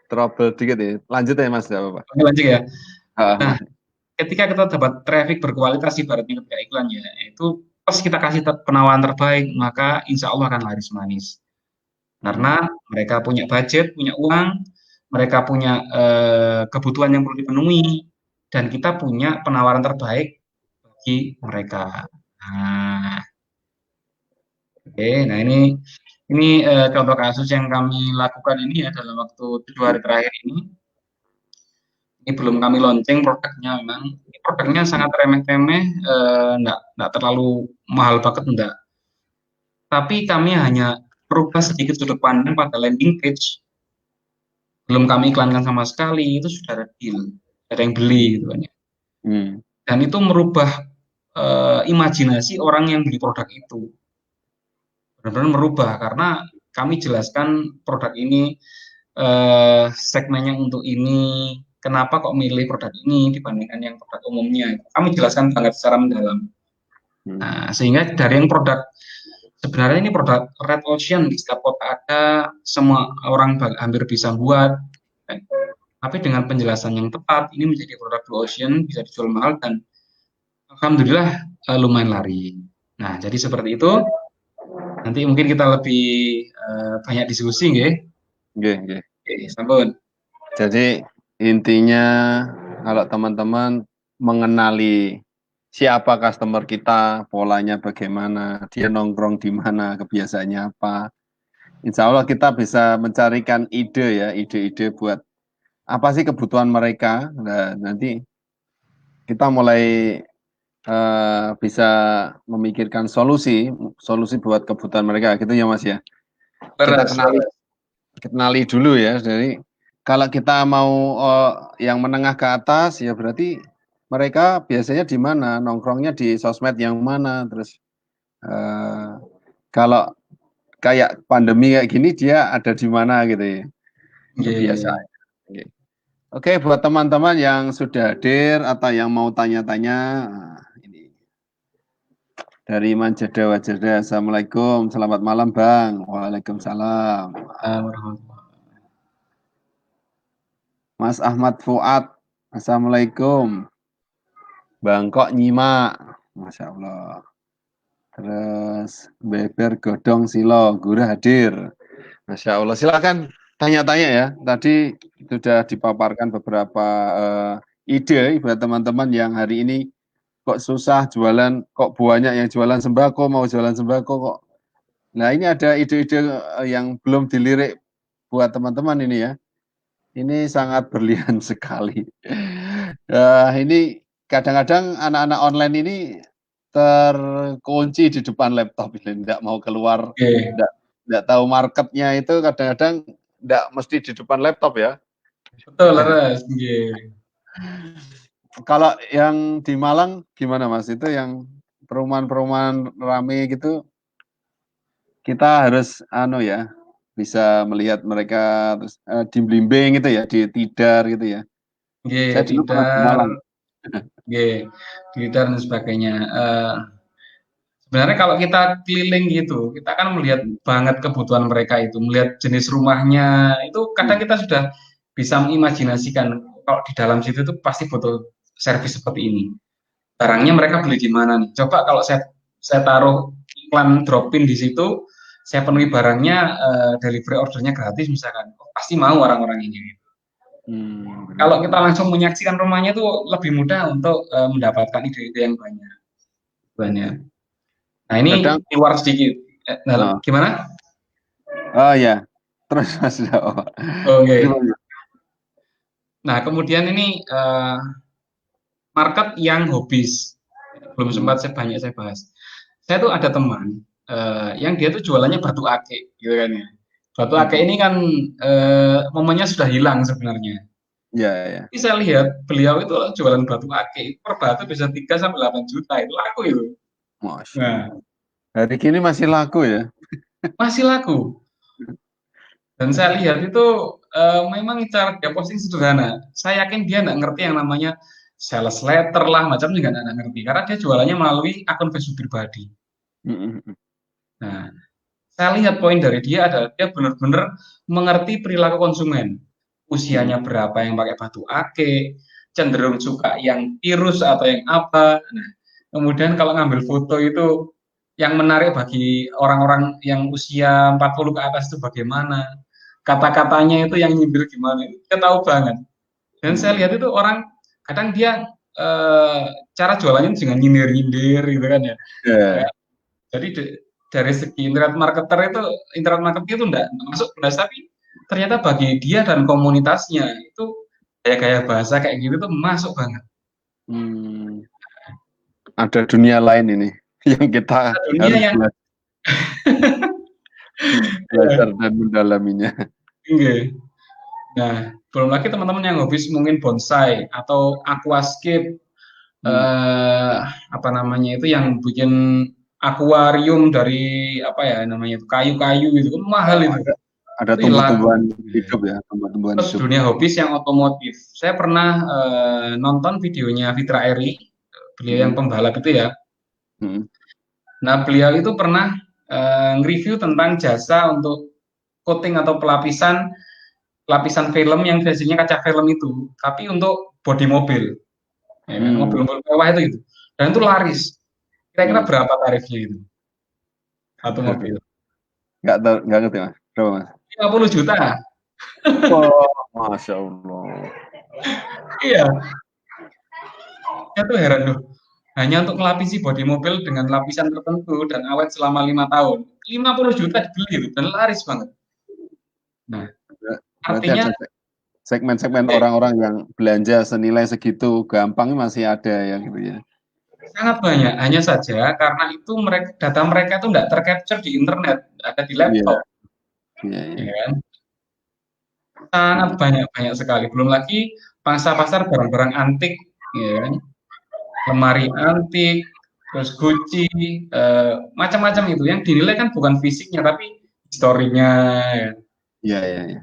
trouble dikit ya. Lanjut ya Mas, nggak apa-apa. Oke, lanjut ya. Nah, ketika kita dapat traffic berkualitas ibaratnya ketika iklan ya, itu pas kita kasih penawaran terbaik, maka insya Allah akan laris manis. Karena mereka punya budget, punya uang, mereka punya kebutuhan yang perlu dipenuhi, dan kita punya penawaran terbaik bagi mereka. Nah, nah ini contoh kasus yang kami lakukan ini ya dalam waktu 2 hari terakhir ini. Ini belum kami launching produknya, memang ini produknya sangat remeh-temeh, enggak terlalu mahal banget, enggak. Tapi kami hanya merubah sedikit sudut pandang pada landing page. Belum kami iklankan sama sekali, itu sudah ada deal, ada yang beli gitu kan ya. Dan itu merubah imajinasi orang yang beli produk itu. Benar-benar merubah, karena kami jelaskan produk ini segmennya untuk ini, kenapa kok milih produk ini dibandingkan yang produk umumnya. Kami jelaskan banget secara mendalam. Nah, sehingga dari yang produk, sebenarnya ini produk Red Ocean, di setiap kota ada, semua orang hampir bisa buat. Tapi dengan penjelasan yang tepat, ini menjadi produk Blue Ocean, bisa dijual mahal, dan alhamdulillah lumayan lari. Nah, jadi seperti itu. Nanti mungkin kita lebih banyak diskusi, nggih. Nggih. Sampun. Jadi intinya kalau teman-teman mengenali siapa customer kita, polanya bagaimana, dia nongkrong di mana, kebiasaannya apa, Insya Allah kita bisa mencarikan ide ya, ide-ide buat apa sih kebutuhan mereka. Nah, nanti kita mulai bisa memikirkan solusi buat kebutuhan mereka gitu ya Mas ya. Kita Leres, leres. kenali dulu ya. Jadi kalau kita mau yang menengah ke atas ya berarti mereka biasanya di mana? Nongkrongnya di sosmed yang mana? Terus kalau kayak pandemi kayak gini dia ada di mana gitu ya. Itu biasa. Nggih. Oke. Oke, buat teman-teman yang sudah hadir atau yang mau tanya-tanya, ini dari Manjada Wajada. Assalamualaikum, selamat malam Bang. Waalaikumsalam. Warahmatullahi. Mas Ahmad Fuad, Assalamualaikum. Bangkok nyimak, Masya Allah. Terus Beber Godong Silo, Guru hadir. Masya Allah, silakan tanya-tanya ya. Tadi sudah dipaparkan beberapa ide buat teman-teman yang hari ini kok susah jualan, kok banyak yang jualan sembako, mau jualan sembako kok. Nah ini ada ide-ide yang belum dilirik buat teman-teman ini ya. Ini sangat berlian sekali. Ini kadang-kadang anak-anak online ini terkunci di depan laptop, tidak mau keluar, Oke. tidak tahu marketnya itu kadang-kadang tidak mesti di depan laptop ya. Betul, leres. Nggih. Kalau yang di Malang gimana Mas? Itu yang perumahan-perumahan rame gitu, kita harus ya bisa melihat mereka terus diblimbing gitu ya, di tidar gitu ya. Nggih, Saya dulu pernah di tidar, Malang. nggih, tidar dan sebagainya. Sebenarnya kalau kita keliling gitu, kita kan melihat banget kebutuhan mereka itu, melihat jenis rumahnya, itu kadang kita sudah bisa mengimajinasikan kalau di dalam situ itu pasti butuh servis seperti ini. Barangnya mereka beli di mana nih? Coba kalau saya taruh iklan drop-in di situ, saya penuhi barangnya, delivery ordernya gratis misalkan, oh, pasti mau orang-orang ini. Kalau kita langsung menyaksikan rumahnya itu lebih mudah untuk mendapatkan ide-ide yang banyak. Nah ini Kadang keluar sedikit. oh, Gimana? oh ya, terus Mas. Oh. Oke. Gimana? Nah kemudian ini market yang hobis. Belum sempat saya bahas. Saya tuh ada teman yang dia tuh jualannya batu ake, gitu kan ya. Batu ake ini kan momennya sudah hilang sebenarnya. Ya, ya. Tapi saya lihat beliau itu jualan batu ake, per batu bisa 3 sampai 8 juta, itu laku itu. Masya Nah, Allah. Hari kini masih laku ya? masih laku. Dan saya lihat itu memang cara dia posting sederhana. Saya yakin dia nggak ngerti yang namanya sales letter lah, macam juga nggak ngerti. Karena dia jualannya melalui akun Facebook pribadi. Nah, saya lihat poin dari dia adalah dia benar-benar mengerti perilaku konsumen. Usianya berapa yang pakai batu ake, cenderung suka yang tirus atau yang apa. Nah, kemudian kalau ngambil foto itu yang menarik bagi orang-orang yang usia 40 ke atas itu bagaimana. Kata-katanya itu yang nyindir gimana, itu kita tahu banget. Dan saya lihat itu orang kadang dia cara jualannya dengan nyindir-nyindir gitu kan ya. Ya. Jadi dari segi internet marketing itu enggak masuk belas, tapi ternyata bagi dia dan komunitasnya itu gaya-gaya bahasa kayak gitu tuh masuk banget. Ada dunia lain ini yang kita Dunia harus yang belajar dan mendalaminya. Oke. Nah, belum lagi teman-teman yang hobi mungkin bonsai atau aquascape, apa namanya itu yang bikin akuarium dari apa ya namanya itu kayu-kayu itu kan mahal itu. Ada Itu laku. tumbuh-tumbuhan hidup ya, tumbuh-tumbuhan Terus hidup. dunia hobis yang otomotif. Saya pernah nonton videonya Fitra Eri, beliau yang pembalap itu ya. Nah, beliau itu pernah nge-review tentang jasa untuk coating atau lapisan film yang biasanya kaca film itu, tapi untuk bodi mobil, ya kan? Mobil-mobil mewah itu gitu. Dan itu laris. Kira-kira berapa tarifnya itu? Satu mobil. Nggak tahu, nggak ngerti Mas. Berapa Mas? 50 juta. Oh, Masya Allah. Iya. Saya tuh heran loh. Hanya untuk melapisi bodi mobil dengan lapisan tertentu dan awet selama 5 tahun. 50 juta dibeli dan laris banget. Nah, Berarti artinya ada segmen-segmen orang-orang yang belanja senilai segitu gampang masih ada ya gitu ya. sangat banyak. Hanya saja karena itu data mereka itu tidak tercapture di internet, ada di Iya, laptop, iya, iya. ya kan? Sangat banyak sekali. Belum lagi pasar barang-barang antik, ya kan? Lemari antik, terus Gucci, macam-macam itu yang dinilai kan bukan fisiknya tapi historinya. Ya. Iya, iya, iya.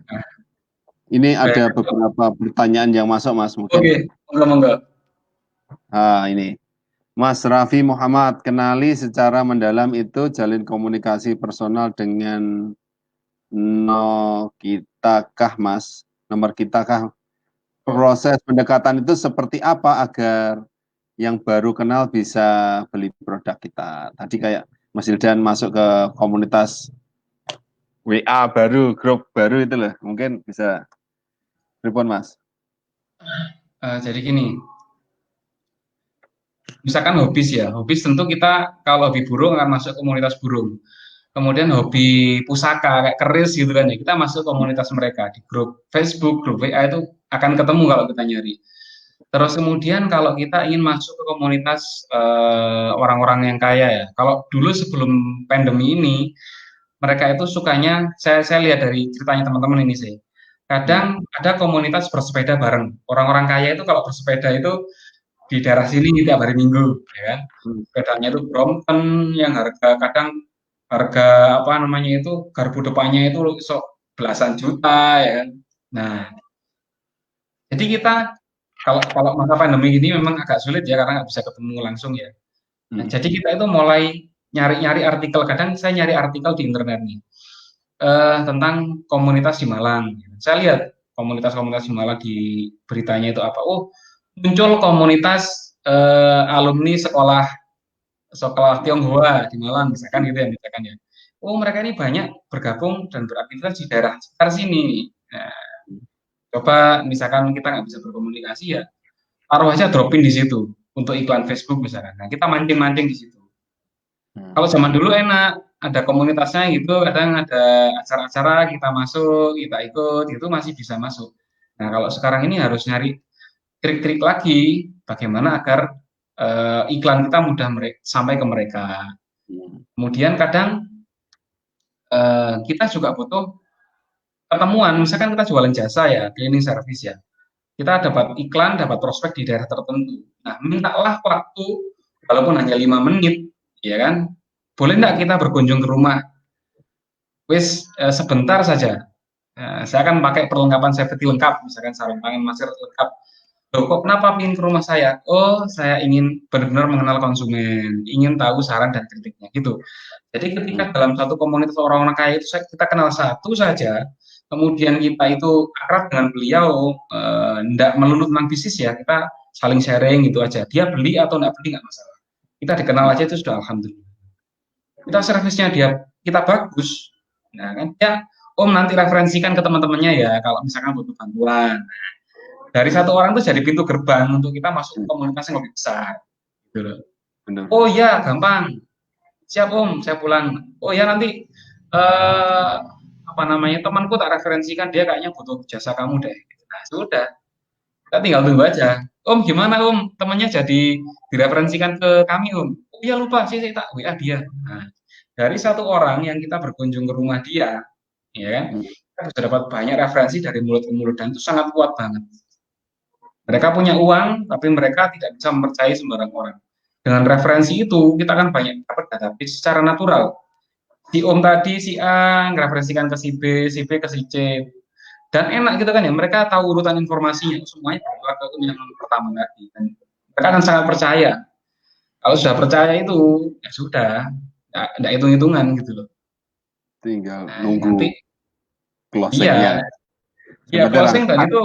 Ini ada beberapa pertanyaan yang masuk, Mas, mungkin. Oke, monggo. Ini. Mas Raffi Muhammad, kenali secara mendalam itu jalin komunikasi personal dengan Mas? Nomor kita kah? Proses pendekatan itu seperti apa agar yang baru kenal bisa beli produk kita? Tadi kayak Mas Hildan masuk ke komunitas WA baru, grup baru itu loh. Mungkin bisa telepon, Mas. Jadi gini, misalkan hobis ya, hobis tentu kita kalau hobi burung akan masuk komunitas burung. Kemudian hobi pusaka kayak keris gitu kan ya, kita masuk komunitas mereka di grup Facebook, grup WA itu akan ketemu kalau kita nyari. Terus kemudian kalau kita ingin masuk ke komunitas orang-orang yang kaya ya, kalau dulu sebelum pandemi ini mereka itu sukanya, saya lihat dari ceritanya teman-teman ini sih, kadang ada komunitas bersepeda bareng. Orang-orang kaya itu kalau bersepeda itu di daerah sini tiap hari Minggu, ya kan? Sepedanya itu Brompton yang kadang harga apa namanya itu garpu depannya itu sok belasan juta, ya kan? Nah, jadi kita kalau masa pandemi ini memang agak sulit ya karena nggak bisa ketemu langsung ya. Nah, jadi kita itu mulai nyari-nyari artikel. Kadang saya nyari artikel di internet nih tentang komunitas di Malang. Saya lihat komunitas-komunitas di Malang di beritanya itu apa? Oh, muncul komunitas alumni sekolah sekolah Tionghoa di Malang, misalkan gitu ya, misalkan ya. Oh, mereka ini banyak bergabung dan beraktivitas di daerah sekitar sini. Nah, coba misalkan kita nggak bisa berkomunikasi ya, taruh aja dropin di situ untuk iklan Facebook misalkan. Nah, kita mancing-mancing di situ. Kalau zaman dulu enak, ada komunitasnya gitu, kadang ada acara-acara kita masuk, kita ikut, itu masih bisa masuk. Nah, kalau sekarang ini harus nyari trik-trik lagi bagaimana agar iklan kita mudah sampai ke mereka. Kemudian kadang kita juga butuh pertemuan, misalkan kita jualan jasa ya, cleaning service ya. Kita dapat iklan, dapat prospek di daerah tertentu. Nah, mintalah waktu, walaupun hanya 5 menit, ya kan? Boleh enggak kita berkunjung ke rumah? Wis sebentar saja. Saya akan pakai perlengkapan safety lengkap, misalkan sarung tangan, masker lengkap. Loh, kok kenapa ingin ke rumah saya? Oh, saya ingin benar-benar mengenal konsumen, ingin tahu saran dan kritiknya, gitu. Jadi ketika dalam satu komunitas orang-orang kaya itu kita kenal satu saja, kemudian kita itu akrab dengan beliau, tidak melulu tentang bisnis ya, kita saling sharing gitu aja. Dia beli atau tidak beli nggak masalah. Kita dikenal aja itu sudah alhamdulillah. Kita servisnya kita bagus, nah kan ya Om nanti referensikan ke teman-temannya ya kalau misalkan butuh bantuan. Dari satu orang itu jadi pintu gerbang untuk kita masuk ke komunitas yang lebih besar. Gitu loh. Oh iya, gampang. Siap Om, saya pulang. Oh ya nanti apa namanya temanku tak referensikan dia kayaknya butuh jasa kamu deh. Nah sudah, kita tinggal tunggu aja. Om gimana Om, temannya jadi direferensikan ke kami Om. Oh iya lupa sih saya tak WA dia. Nah, dari satu orang yang kita berkunjung ke rumah dia, ya kan, kita bisa dapat banyak referensi dari mulut ke mulut dan itu sangat kuat banget. Mereka punya uang, tapi mereka tidak bisa mempercayai sembarang orang. Dengan referensi itu, kita kan banyak dapat database secara natural. Si Om tadi, si A, mereferensikan ke si B ke si C. Dan enak gitu kan ya, mereka tahu urutan informasinya, semuanya bergerak ke yang pertama tadi. Dan mereka akan sangat percaya. Kalau sudah percaya itu, ya sudah, tidak hitung-hitungan gitu loh. Tinggal nunggu nanti, closing-nya. Iya, closing dan itu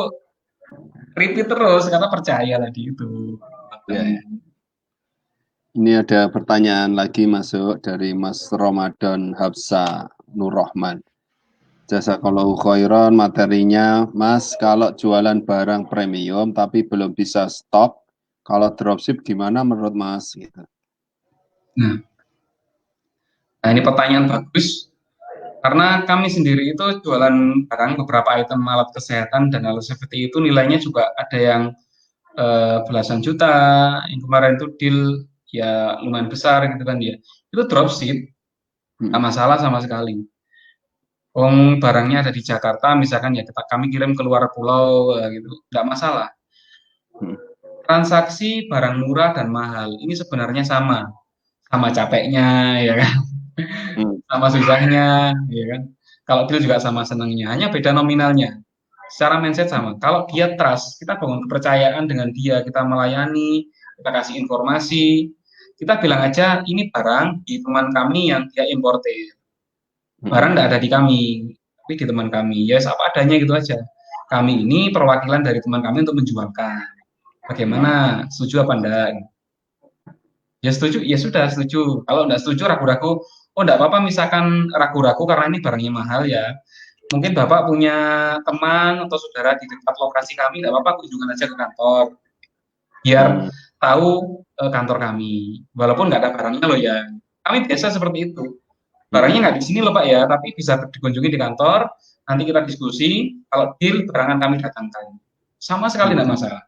repeat terus, karena percaya tadi itu. Ya, ya. Ini ada pertanyaan lagi masuk dari Mas Ramadan Habsa Nurrahman. Jazakallahu khairan materinya, Mas. Kalau jualan barang premium tapi belum bisa stok, kalau dropship gimana menurut Mas? Gitu. Nah, ini pertanyaan bagus. Karena kami sendiri itu jualan barang beberapa item alat kesehatan dan alat safety itu nilainya juga ada yang belasan juta. Yang kemarin itu deal ya lumayan besar gitu kan ya. Itu dropship, nggak Mm, masalah sama sekali. Wong barangnya ada di Jakarta, misalkan ya kami kirim ke luar pulau gitu, nggak masalah. mm, Transaksi barang murah dan mahal ini sebenarnya sama, sama capeknya ya kan, mm, sama susahnya ya kan. Kalau deal juga sama senangnya, hanya beda nominalnya. Secara mindset sama. Kalau dia trust, kita bangun kepercayaan dengan dia, kita melayani, kita kasih informasi, kita bilang aja ini barang di teman kami yang dia importer. Barang mm, nggak ada di kami, tapi di teman kami. Yes, apa adanya gitu aja. Kami ini perwakilan dari teman kami untuk menjualkan. Bagaimana? mm, Setuju apa enggak? Ya setuju, ya sudah setuju. Kalau enggak setuju, ragu-ragu, oh enggak apa-apa misalkan ragu-ragu karena ini barangnya mahal ya. Mungkin Bapak punya teman atau saudara di dekat lokasi kami, enggak apa-apa kunjungan aja ke kantor. Biar mm, tahu kantor kami. Walaupun nggak ada barangnya loh ya. Kami biasa seperti itu. Barangnya mm, nggak di sini loh Pak ya, tapi bisa dikunjungi di kantor, nanti kita diskusi, kalau deal barangan kami datangkan. Sama sekali mm. tidak masalah.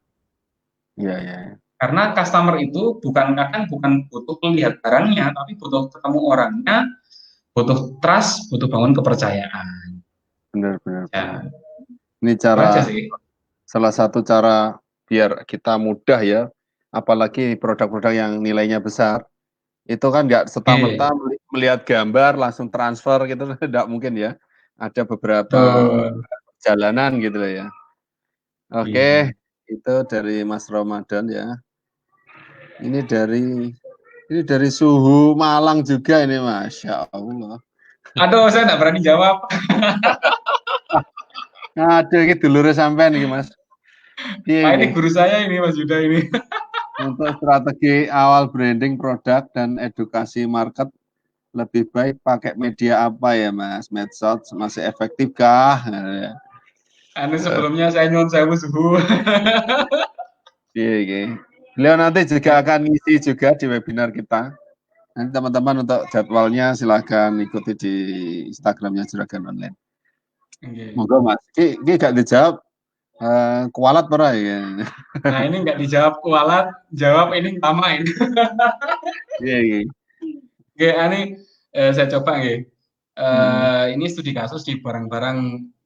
Ya, ya, Karena customer itu bukan kadang bukan butuh melihat barangnya, tapi butuh ketemu orangnya, butuh trust, butuh bangun kepercayaan. benar, benar, benar. Ya, Ini itu aja cara sih. salah satu cara biar kita mudah ya, apalagi produk-produk yang nilainya besar. Itu kan nggak serta-merta Oke, melihat gambar langsung transfer gitu, tidak mungkin ya. Ada beberapa betul. perjalanan gitu loh ya. Oke, Iya. itu dari Mas Ramadan ya. Ini dari suhu Malang juga ini, Masya Allah. Aduh, saya nggak berani jawab. Aduh, ini dulure sampean nih Mas. Piye Nah, iki? ini guru saya ini, Mas Yuda ini. Untuk strategi awal branding produk dan edukasi market lebih baik pakai media apa ya Mas? Medsos masih efektif kah? Anu sebelumnya saya nyuwun sewu suhu. Iya, iya. Beliau nanti juga akan ngisi juga di webinar kita. Nanti teman-teman untuk jadwalnya silahkan ikuti di Instagramnya Juragan Online. Oke. Monggo Mas. Iki gak dijawab kualat pernah ya. Nah, ini nggak dijawab kualat, jawab ini tamain. Iya, iya. Oke, ini saya coba nggih. Hmm. Ini studi kasus di barang-barang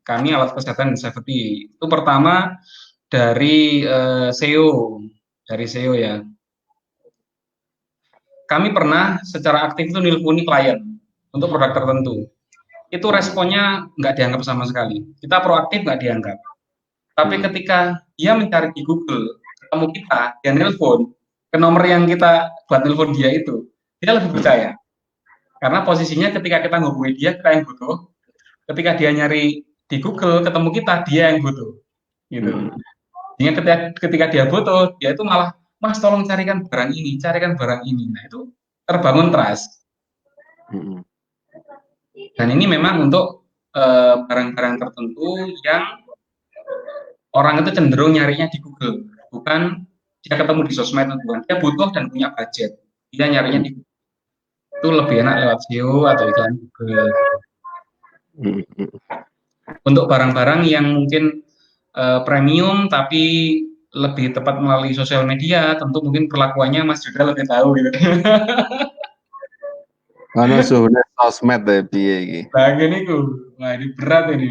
kami alat kesehatan dan safety. Itu pertama dari SEO, dari SEO ya. Kami pernah secara aktif itu nelponi klien untuk produk tertentu. Itu Hmm. responnya nggak dianggap sama sekali. Kita proaktif nggak dianggap. Tapi Hmm. ketika dia mencari di Google, ketemu kita, dia nelpon ke nomor yang kita buat nelpon dia itu, dia lebih Hmm. percaya. Karena posisinya ketika kita ngubungi dia, kita yang butuh. Ketika dia nyari di Google, ketemu kita, dia yang butuh. Gitu. Hmm. Sehingga ketika dia butuh, dia itu malah, Mas tolong carikan barang ini, carikan barang ini. Nah itu terbangun trust. Hmm. Dan ini memang untuk barang-barang tertentu yang orang itu cenderung nyarinya di Google, bukan dia ketemu di sosmed, bukan dia butuh dan punya budget, dia nyarinya di Google. Itu lebih enak lewat SEO atau iklan Google. Hmm. Untuk barang-barang yang mungkin premium tapi lebih tepat melalui sosial media, tentu mungkin perlakuannya Mas juga lebih tahu gitu. Mana suhunya sosmed deh piye iki. Nah, gini wah ini berat ini.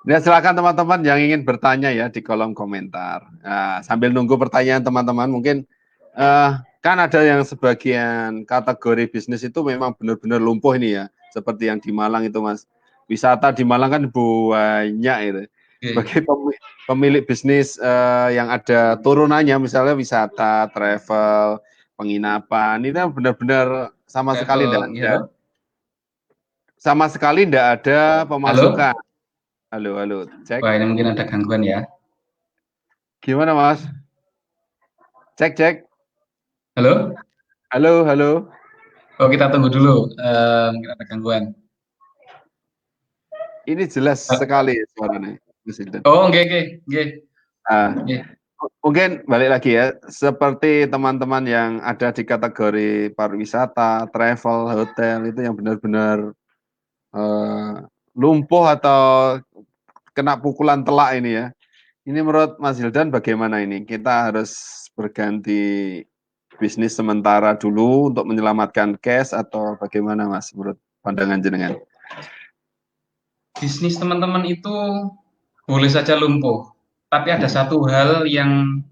Ya silakan teman-teman yang ingin bertanya ya di kolom komentar. Nah, sambil nunggu pertanyaan teman-teman, mungkin kan ada yang sebagian kategori bisnis itu memang benar-benar lumpuh ini ya, seperti yang di Malang itu Mas. Wisata di Malang kan banyak itu. Oke. Sebagai pemilik bisnis yang ada turunannya, misalnya wisata, travel, penginapan, itu benar-benar Travel, ya. sama sekali tidak ada Halo? pemasukan. Halo, halo, cek. Wah, ini mungkin ada gangguan ya. Gimana Mas? Cek, cek. Halo? Halo, halo. Oh, kita tunggu dulu. Mungkin ada gangguan. Ini jelas sekali suaranya, Mas Hildan. Oh, oke, oke, oke. Ah, Oke. Mungkin balik lagi ya, seperti teman-teman yang ada di kategori pariwisata, travel, hotel itu yang benar-benar lumpuh atau kena pukulan telak ini ya. Ini menurut Mas Hildan bagaimana ini? Kita harus berganti bisnis sementara dulu untuk menyelamatkan cash atau bagaimana Mas menurut pandangan jenengan? Bisnis teman-teman itu boleh saja lumpuh, tapi ada satu hal yang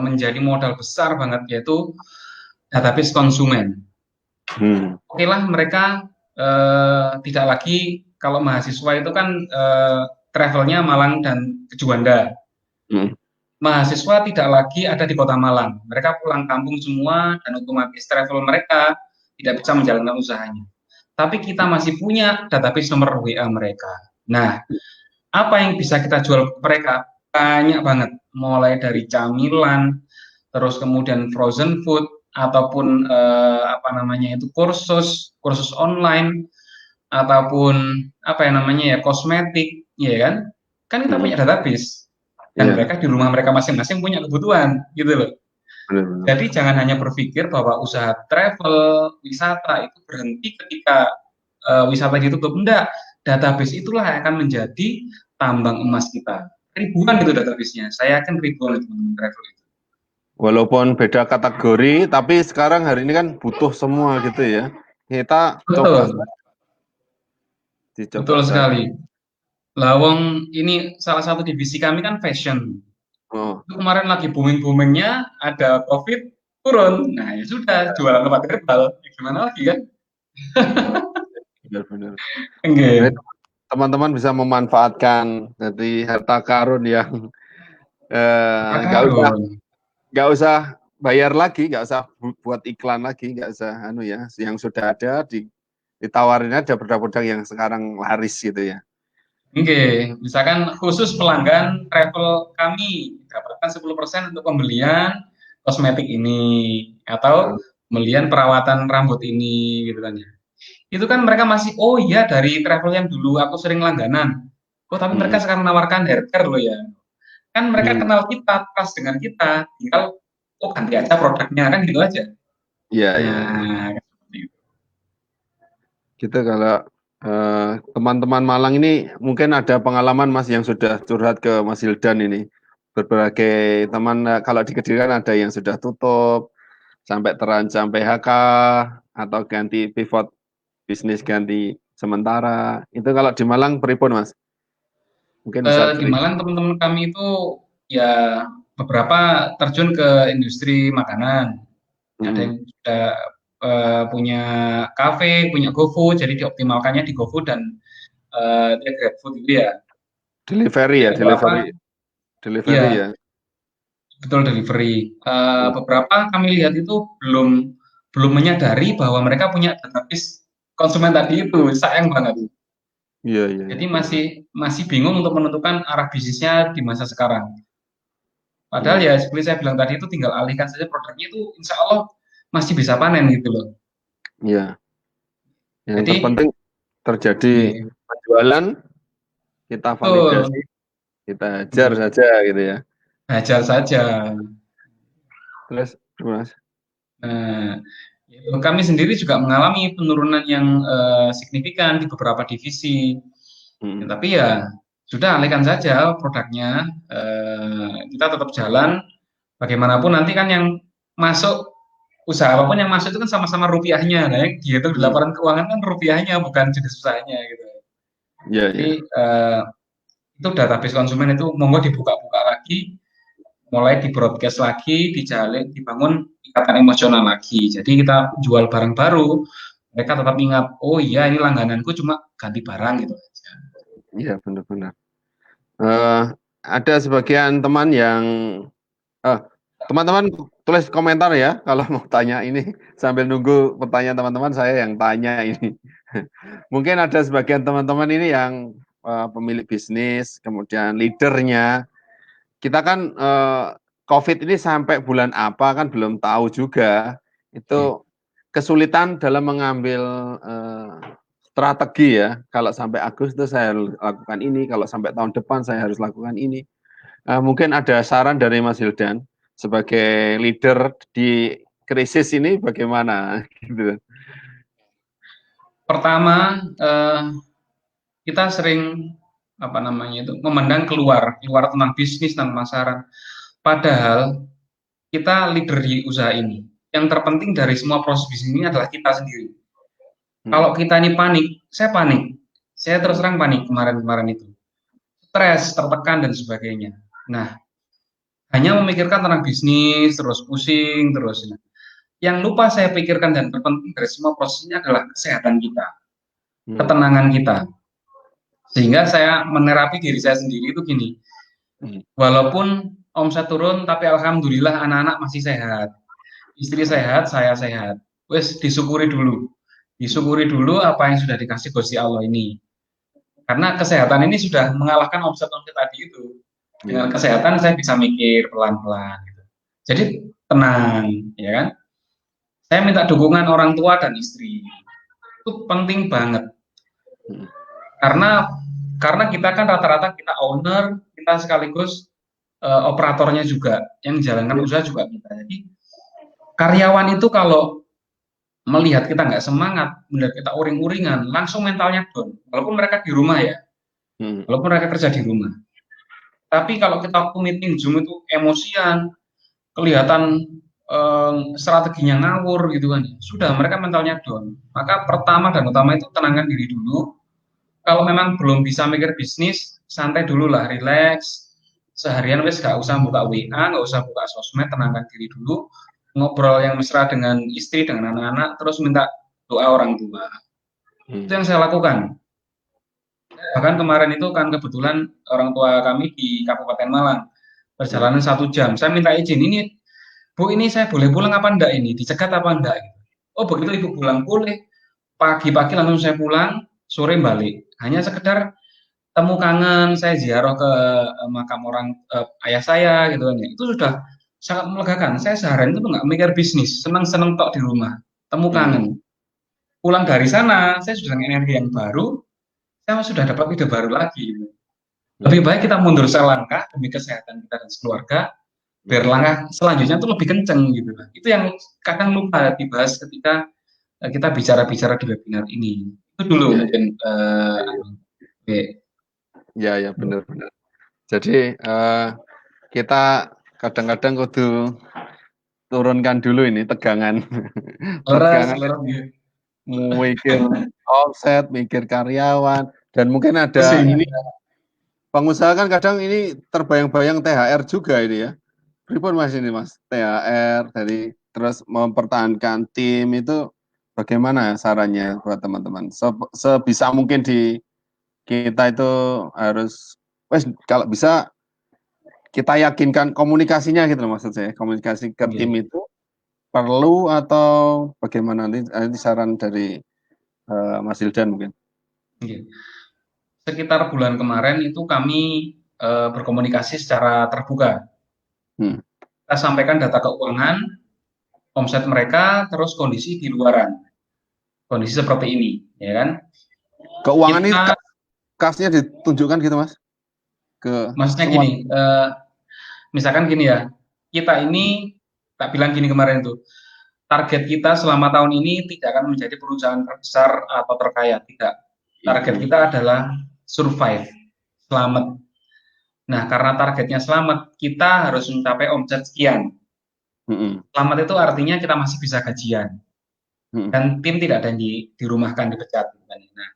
menjadi modal besar banget, yaitu database konsumen. Oke lah, mereka tidak lagi, kalau mahasiswa itu kan travelnya Malang dan ke Juanda. Mahasiswa tidak lagi ada di kota Malang, mereka pulang kampung semua dan otomatis travel mereka tidak bisa menjalankan usahanya. Tapi kita masih punya database nomor WA mereka. Nah, apa yang bisa kita jual ke mereka? Banyak banget, mulai dari camilan, terus kemudian frozen food, ataupun apa namanya itu kursus online, ataupun apa yang namanya ya kosmetik, ya kan? Kan kita punya database dan mereka di rumah mereka masing-masing punya kebutuhan, gitu loh. Jadi jangan hanya berpikir bahwa usaha travel, wisata itu berhenti ketika wisata ditutup. Enggak, database itulah yang akan menjadi tambang emas kita. Ribuan itu database-nya. Saya yakin ribuan teman-teman travel itu. Walaupun beda kategori, tapi sekarang hari ini kan butuh semua gitu ya. Kita coba Betul, betul dicoba saja. sekali. Lawang ini salah satu divisi kami kan fashion. Itu kemarin lagi booming-boomingnya, ada COVID, turun. Nah ya sudah, jualan tempat herbal. Ya, gimana lagi kan? Benar-benar. Enggak. Teman-teman bisa memanfaatkan dari harta karun yang Karun. nggak usah bayar lagi, nggak usah buat iklan lagi, nggak usah ya, yang sudah ada ditawarin aja produk-produk yang sekarang laris gitu ya. Oke, misalkan khusus pelanggan travel kami dapatkan 10% untuk pembelian kosmetik ini atau pembelian perawatan rambut ini gitu kan ya. Itu kan mereka masih oh iya dari travel yang dulu aku sering langganan. Oh tapi mereka sekarang menawarkan haircare loh ya. Kan mereka kenal kita, trust dengan kita, tinggal oh ganti aja produknya kan gitu aja. Iya, iya. Nah, Gitu kalau teman-teman Malang ini mungkin ada pengalaman Mas yang sudah curhat ke Mas Hildan ini. Berbagai teman kalau di Kediri kan ada yang sudah tutup, sampai terancam PHK atau ganti pivot bisnis ganti sementara. Itu kalau di Malang pripun Mas? Mungkin bisa di cerita. Malang teman-teman kami itu ya beberapa terjun ke industri makanan. Ada yang sudah punya kafe, punya GoFood, jadi dioptimalkannya di GoFood dan GrabFood itu ya. Delivery Jadi ya, beberapa, delivery ya ya. betul delivery. Beberapa kami lihat itu belum menyadari bahwa mereka punya database konsumen tadi itu, sayang banget. Iya, iya, Jadi iya. masih bingung untuk menentukan arah bisnisnya di masa sekarang. Padahal Iya, ya seperti saya bilang tadi itu tinggal alihkan saja produknya itu insya Allah masih bisa panen gitu loh. iya. Yang Jadi, terpenting terjadi iya, penjualan, kita validasi, betul, kita hajar betul. saja gitu ya. Hajar saja. Terus, Mas? Nah, itu kami sendiri juga mengalami penurunan yang signifikan di beberapa divisi. Ya, tapi ya sudah alihkan saja produknya. Kita tetap jalan. Bagaimanapun nanti kan yang masuk usaha apapun yang masuk itu kan sama-sama rupiahnya, nah, dihitung di laporan keuangan kan rupiahnya bukan jenis usahanya gitu. Iya, Jadi iya. itu database konsumen itu monggo dibuka-buka lagi, mulai di broadcast lagi, dijalin, dibangun ikatan emosional lagi. Jadi kita jual barang baru, mereka tetap ingat, oh iya ini langgananku cuma ganti barang gitu aja. Iya, benar-benar. Ada sebagian teman yang teman-teman tulis komentar ya kalau mau tanya ini sambil nunggu pertanyaan teman-teman saya yang tanya ini. Mungkin ada sebagian teman-teman ini yang pemilik bisnis, kemudian leadernya. Kita kan COVID ini sampai bulan apa kan belum tahu juga. Itu kesulitan dalam mengambil strategi ya. Kalau sampai Agustus saya harus lakukan ini, kalau sampai tahun depan saya harus lakukan ini. Mungkin ada saran dari Mas Hildan sebagai leader di krisis ini bagaimana gitu. Pertama, kita sering apa namanya itu memandang keluar tentang bisnis dan pemasaran. Padahal kita leader di usaha ini. Yang terpenting dari semua proses bisnis ini adalah kita sendiri. Kalau kita ini panik, saya panik. Saya terus terang panik kemarin-kemarin itu. Stres, tertekan dan sebagainya. Nah, hanya memikirkan tentang bisnis, terus pusing, terus. Yang lupa saya pikirkan dan terpenting dari semua prosesnya adalah kesehatan kita, ketenangan kita. Sehingga saya menerapi diri saya sendiri itu gini, walaupun omset turun, tapi alhamdulillah anak-anak masih sehat, istri sehat, saya sehat. Wes disyukuri dulu, apa yang sudah dikasih Gusti Allah ini. Karena kesehatan ini sudah mengalahkan omset-omset tadi itu. Dengan kesehatan saya bisa mikir pelan-pelan. Gitu. Jadi tenang, ya kan? Saya minta dukungan orang tua dan istri. Itu penting banget. Karena kita kan rata-rata kita owner, kita sekaligus operatornya juga, yang menjalankan usaha juga kita. Jadi karyawan itu kalau melihat kita nggak semangat, melihat kita uring-uringan, langsung mentalnya down. Walaupun mereka di rumah ya, walaupun mereka kerja di rumah. Tapi kalau kita waktu meeting Zoom itu emosian, kelihatan strateginya ngawur gitu kan, sudah mereka mentalnya down. Maka pertama dan utama itu tenangkan diri dulu. Kalau memang belum bisa mikir bisnis, santai dulu lah, relax. Seharian wes gak usah buka WA, gak usah buka sosmed, tenangkan diri dulu. Ngobrol yang mesra dengan istri, dengan anak-anak, terus minta doa orang tua. Itu yang saya lakukan. Bahkan kemarin itu kan kebetulan orang tua kami di Kabupaten Malang, perjalanan 1 jam. Saya minta izin, ini Bu, ini saya boleh pulang apa enggak ini? Dicegat apa enggak? Oh begitu Ibu pulang, boleh. Pagi-pagi langsung saya pulang, sore balik. Hanya sekedar temu kangen, saya ziarah ke makam ayah saya gitu kan. Itu sudah sangat melegakan. Saya seharian itu nggak mikir bisnis, seneng-seneng tok di rumah, temu kangen. Pulang dari sana, saya sudah dengan energi yang baru, saya sudah dapat ide baru lagi. Gitu. Lebih baik kita mundur selangkah demi kesehatan kita dan sekeluarga, biar langkah selanjutnya itu lebih kenceng gitu. Itu yang kadang lupa dibahas ketika kita bicara-bicara di webinar ini. Itu dulu mungkin. Ya benar-benar. Jadi kita kadang-kadang kudu turunkan dulu ini tegangan. Tegangan mikir offset, mikir karyawan, dan mungkin ada ini pengusaha kan kadang ini terbayang-bayang THR juga ini ya. Pripun Mas ini Mas, THR dari terus mempertahankan tim itu bagaimana sarannya buat teman-teman? Sebisa mungkin di kita itu harus, kalau bisa kita yakinkan komunikasinya gitu loh maksud saya, komunikasi ke tim itu perlu atau bagaimana, nanti saran dari Mas Hildan mungkin. Sekitar bulan kemarin itu kami berkomunikasi secara terbuka. Kita sampaikan data keuangan, omset mereka, terus kondisi di luaran. Kondisi seperti ini, ya kan? Keuangan ini kasnya ditunjukkan gitu Mas? Maksudnya gini, misalkan gini ya, kita ini, tak bilang gini kemarin tuh, target kita selama tahun ini tidak akan menjadi perusahaan terbesar atau terkaya, tidak. Target kita adalah survive, selamat. Nah, karena targetnya selamat, kita harus mencapai omset sekian. Selamat itu artinya kita masih bisa gajian. Dan tim tidak ada yang dirumahkan, dipecat. Nah,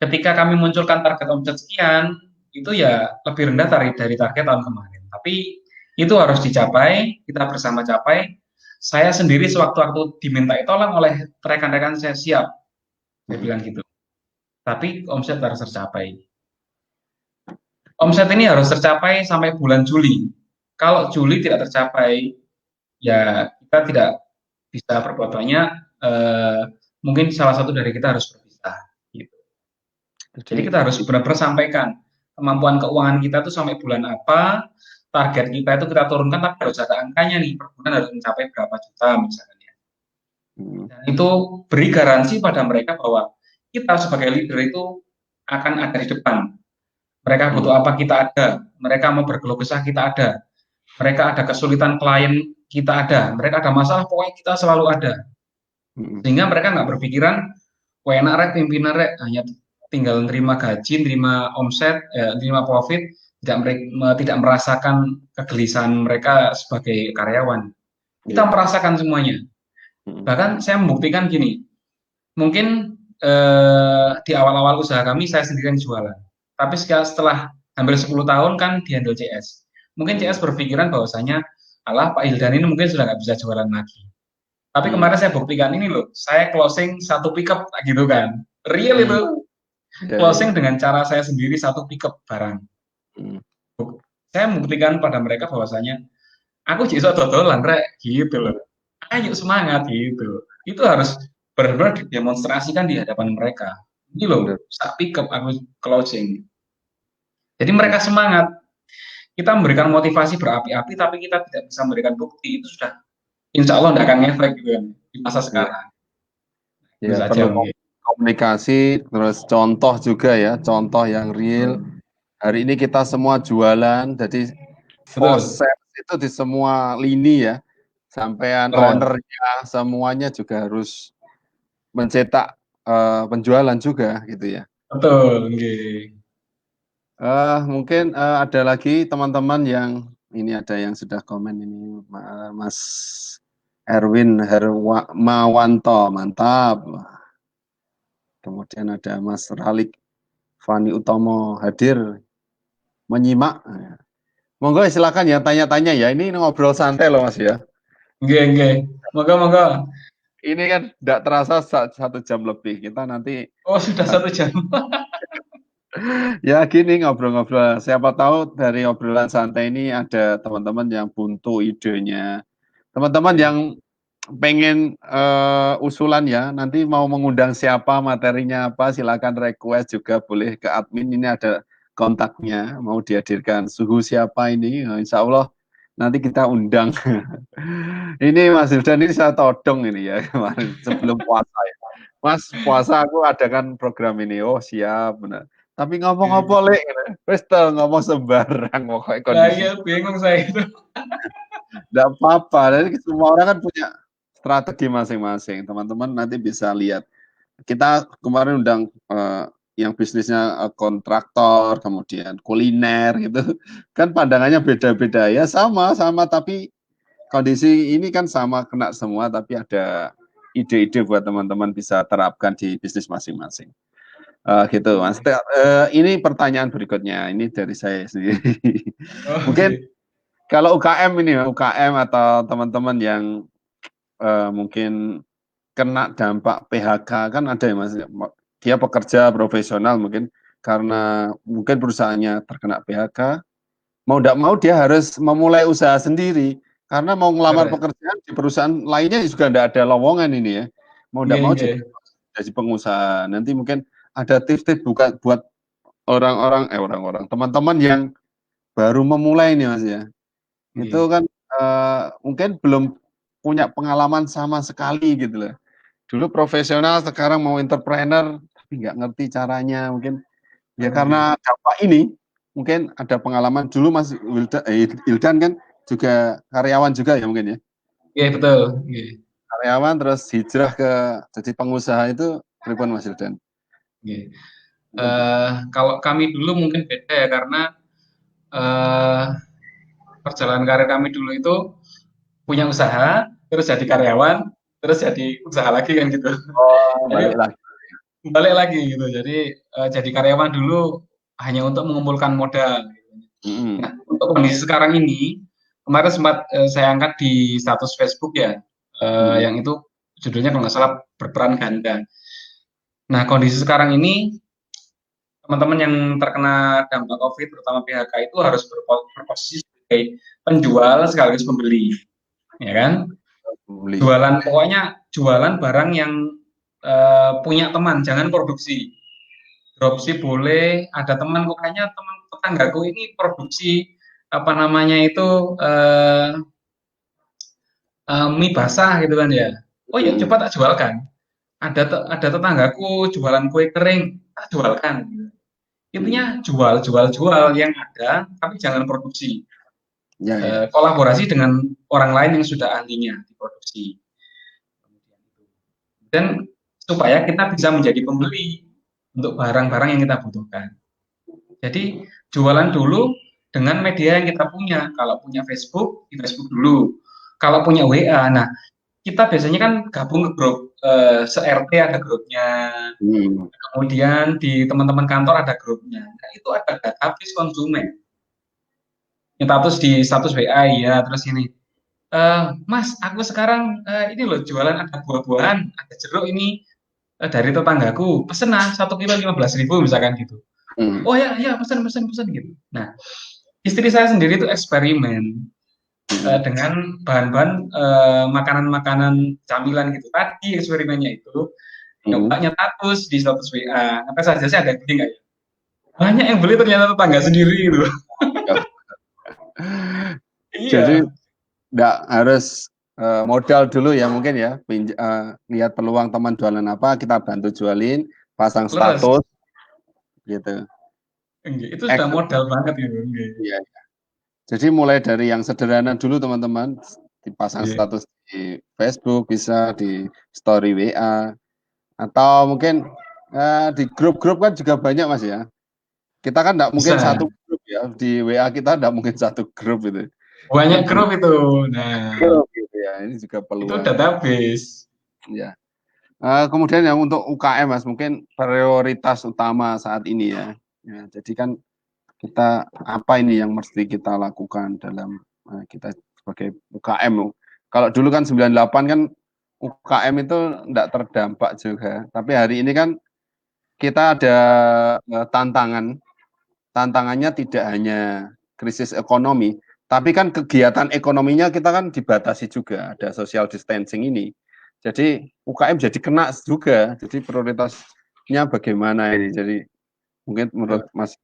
ketika kami munculkan target omset sekian, itu ya lebih rendah dari target tahun kemarin. Tapi itu harus dicapai, kita bersama capai. Saya sendiri sewaktu-waktu diminta tolong oleh rekan-rekan saya, siap. Saya bilang gitu. Tapi omset harus tercapai. Omset ini harus tercapai sampai bulan Juli. Kalau Juli tidak tercapai, ya kita tidak bisa berbuat banyak. Mungkin salah satu dari kita harus berpisah. Gitu. Jadi kita harus benar-benar sampaikan kemampuan keuangan kita itu sampai bulan apa, target kita itu kita turunkan, tapi harus ada angkanya nih, per bulan harus mencapai berapa juta misalnya. Dan itu beri garansi pada mereka bahwa kita sebagai leader itu akan ada di depan. Mereka butuh apa kita ada, mereka mau berkeluh kesah kita ada, mereka ada kesulitan klien kita ada, mereka ada masalah pokoknya kita selalu ada. Sehingga mereka nggak berpikiran, wah enak rek pimpinan rek hanya tinggal nerima gaji, nerima omset, nerima profit, tidak merasakan kegelisahan mereka sebagai karyawan. Kita merasakan semuanya. Bahkan saya membuktikan gini, mungkin di awal-awal usaha kami saya sendiri yang jualan. Tapi setelah hampir 10 tahun kan dihandle CS. Mungkin CS berpikiran bahwasanya, alah Pak Hildan ini mungkin sudah nggak bisa jualan lagi. Tapi kemarin saya buktikan ini loh, saya closing satu pickup gitu kan. Real itu. Closing dengan cara saya sendiri satu pickup barang. Saya membuktikan pada mereka bahwasanya aku jadi dodolan rek gitu loh. Ayo semangat gitu. Itu harus benar-benar didemonstrasikan di hadapan mereka. Ini loh, sak pickup aku closing. Jadi mereka semangat. Kita memberikan motivasi berapi-api, tapi kita tidak bisa memberikan bukti. Itu sudah, insya Allah tidak akan ngefek gitu kan di masa sekarang. Ya, perlu komunikasi, terus contoh juga ya, contoh yang real. Hari ini kita semua jualan, jadi proses itu di semua lini ya, sampean ownernya, semuanya juga harus mencetak penjualan juga gitu ya. Betul. Mungkin ada lagi teman-teman yang ini ada yang sudah komen ini, Mas Erwin Hermawanto, mantap. Kemudian ada Mas Ralik Fani Utomo hadir menyimak. Monggo silakan ya tanya-tanya ya. Ini ngobrol santai loh Mas ya. Nggih. Moga-moga. Ini kan tidak terasa 1 jam lebih. Kita nanti. Oh sudah 1 jam. Ya gini ngobrol-ngobrol. Siapa tahu dari obrolan santai ini ada teman-teman yang buntu idenya. Teman-teman yang pengen usulan ya. Nanti mau mengundang siapa, materinya apa, silakan request juga boleh ke admin. Ini ada kontaknya, mau dihadirkan suhu siapa ini. Nah, insya Allah nanti kita undang. Ini Mas Hildan ini saya todong ini ya kemarin sebelum puasa ya. Mas puasa aku adakan program ini. Oh siap benar. Tapi ngomong-ngomong lek, wis ngomong sembarang pokoknya kondisi. Saya bingung saya itu. Tidak apa-apa. Jadi semua orang kan punya strategi masing-masing. Teman-teman nanti bisa lihat. Kita kemarin undang yang bisnisnya kontraktor, kemudian kuliner gitu. Kan pandangannya beda-beda ya, sama-sama tapi kondisi ini kan sama kena semua, tapi ada ide-ide buat teman-teman bisa terapkan di bisnis masing-masing. Gitu Mas. Ini pertanyaan berikutnya, ini dari saya sendiri. Mungkin kalau UKM atau teman-teman yang mungkin kena dampak PHK kan ada ya Mas. Dia pekerja profesional mungkin karena mungkin perusahaannya terkena PHK, mau tidak mau dia harus memulai usaha sendiri. Karena mau ngelamar pekerjaan di perusahaan lainnya juga tidak ada lowongan ini ya. Mau tidak mau jadi pengusaha. Nanti mungkin ada tips-tips buat orang-orang teman-teman yang baru memulai ini Mas ya. Itu kan mungkin belum punya pengalaman sama sekali gitu loh. Dulu profesional, sekarang mau entrepreneur tapi nggak ngerti caranya mungkin ya karena dampak ini. Mungkin ada pengalaman dulu Mas Hildan kan juga karyawan juga ya mungkin ya. Iya betul. Karyawan terus hijrah ke jadi pengusaha itu pripun Mas Hildan? Kalau kami dulu mungkin beda ya karena perjalanan karir kami dulu itu punya usaha, terus jadi karyawan, terus jadi usaha lagi kan gitu. Oh, balik lagi gitu. Jadi jadi karyawan dulu hanya untuk mengumpulkan modal. Nah, untuk kondisi sekarang ini, kemarin sempat saya angkat di status Facebook ya, yang itu judulnya kalau nggak salah berperan ganda. Nah, kondisi sekarang ini teman-teman yang terkena dampak COVID, terutama PHK itu harus berposisi sebagai penjual sekaligus pembeli, ya kan? Jualan, pokoknya jualan barang yang punya teman, jangan produksi. Dropship boleh, ada teman kok kayaknya teman tetanggaku ini produksi apa namanya itu mie basah gitu kan ya. Oh ya coba tak jualkan. Ada tetanggaku jualan kue kering, tak jualkan. Intinya jual yang ada, tapi jangan produksi. Ya, ya. Kolaborasi dengan orang lain yang sudah ahlinya di produksi. Dan supaya kita bisa menjadi pembeli untuk barang-barang yang kita butuhkan. Jadi jualan dulu dengan media yang kita punya. Kalau punya Facebook, di Facebook dulu. Kalau punya WA, nah kita biasanya kan gabung ke grup, se-RT ada grupnya, kemudian di teman-teman kantor ada grupnya. Nah, itu ada database konsumen. Status di status WA ya, terus ini, Mas, aku sekarang ini loh jualan ada buah-buahan, ada jeruk ini dari tetanggaku, pesen lah 1 kilo 15.000 misalkan gitu. Oh ya, ya pesen gitu. Nah, istri saya sendiri itu eksperimen dengan bahan-bahan makanan-makanan camilan gitu. Tadi eksperimennya itu nyobanya status di status WA. Apa saja sih ada gede nggak ya? Banyak yang beli ternyata tetangga sendiri gitu. Jadi Iya, nggak harus modal dulu ya mungkin ya, lihat peluang teman jualan apa, kita bantu jualin, pasang leres. status gitu. Itu sudah modal banget gitu. Iya. Jadi mulai dari yang sederhana dulu teman-teman, dipasang Iya. status di Facebook, bisa di story WA, atau mungkin di grup-grup kan juga banyak Mas ya. Kita kan nggak mungkin Bisa. satu grup ya, di WA kita nggak mungkin satu grup itu. Banyak Di grup grup itu. Nah, gitu ya, ini juga itu peluang. database. Ya. Kemudian yang untuk UKM Mas, mungkin prioritas utama saat ini ya. Ya, jadi kan kita apa ini yang mesti kita lakukan dalam kita sebagai UKM. Kalau dulu kan 98 kan UKM itu enggak terdampak juga. Tapi hari ini kan kita ada tantangan. Tantangannya tidak hanya krisis ekonomi, tapi kan kegiatan ekonominya kita kan dibatasi juga, ada social distancing ini. Jadi UKM jadi kena juga. Jadi prioritasnya bagaimana ini? Jadi mungkin menurut Mas.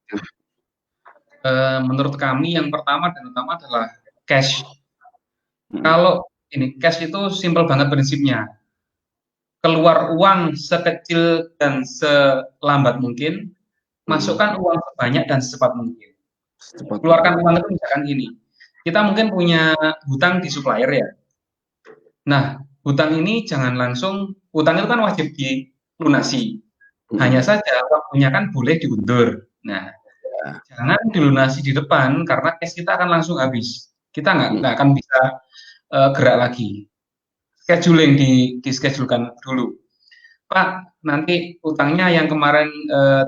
Menurut kami yang pertama dan utama adalah cash. Hmm. Kalau ini cash itu simpel banget prinsipnya. Keluar uang sekecil dan selambat mungkin, masukkan uang sebanyak dan secepat mungkin. Secepat Keluarkan mungkin. uang itu misalkan gini, kita mungkin punya hutang di supplier ya. Nah, hutang ini jangan langsung, hutang itu kan wajib dilunasi. Hanya saja waktunya kan boleh diundur. Nah, jangan dilunasi di depan karena cash kita akan langsung habis. Kita nggak akan bisa gerak lagi. Scheduling di-schedulekan dulu. Pak, nanti utangnya yang kemarin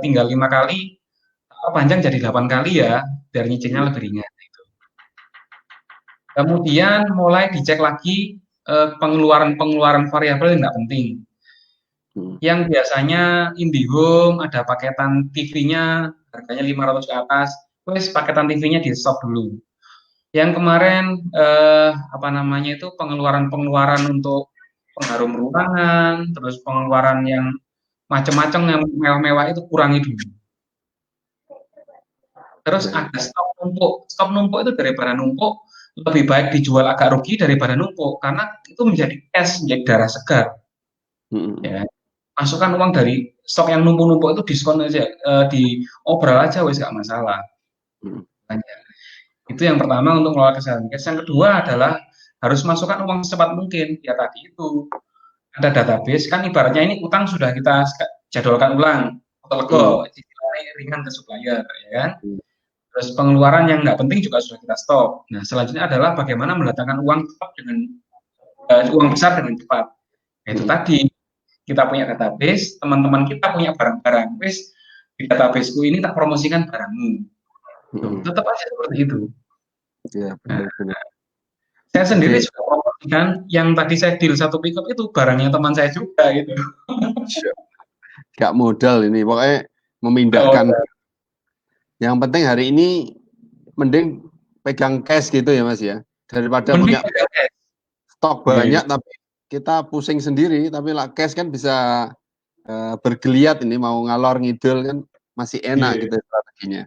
tinggal 5 kali, panjang jadi 8 kali ya, biar nyicilnya lebih ringan. Gitu. Kemudian mulai dicek lagi pengeluaran-pengeluaran variabel yang nggak penting. Yang biasanya IndiHome ada paketan TV-nya harganya 500 ke atas, wes paketan TV-nya di stop dulu. Yang kemarin apa namanya itu pengeluaran-pengeluaran untuk pengharum ruangan, terus pengeluaran yang macam-macam yang mewah-mewah itu kurangi dulu. Terus ada stop numpuk itu daripada numpuk lebih baik dijual agak rugi daripada numpuk karena itu menjadi cash, menjadi darah segar. Ya. Masukkan uang dari stok yang numpuk-numpuk itu diskon aja, diobral aja wes gak masalah. Itu yang pertama untuk mengelola kesehatan cash. Yang kedua adalah harus masukkan uang secepat mungkin. Ya tadi itu ada database kan ibaratnya ini utang sudah kita jadwalkan ulang atau lego cicilannya ringan ke supplier ya kan. Terus pengeluaran yang nggak penting juga sudah kita stop. Nah selanjutnya adalah bagaimana mendatangkan uang cepat dengan uang besar dengan cepat. Nah, itu tadi kita punya database, teman-teman kita punya barang-barang. Wis di databaseku ini tak promosikan barangmu. Tetap aja seperti itu. Ya, benar-benar. Saya sendiri juga promosikan yang tadi saya deal 1 pickup itu barangnya teman saya juga gitu. Gak modal ini, pokoknya memindahkan. Yang penting hari ini mending pegang cash gitu ya Mas ya, daripada Mending punya stok banyak tapi kita pusing sendiri, tapi lah cash kan bisa bergeliat ini mau ngalor ngidul kan masih enak gitu strateginya.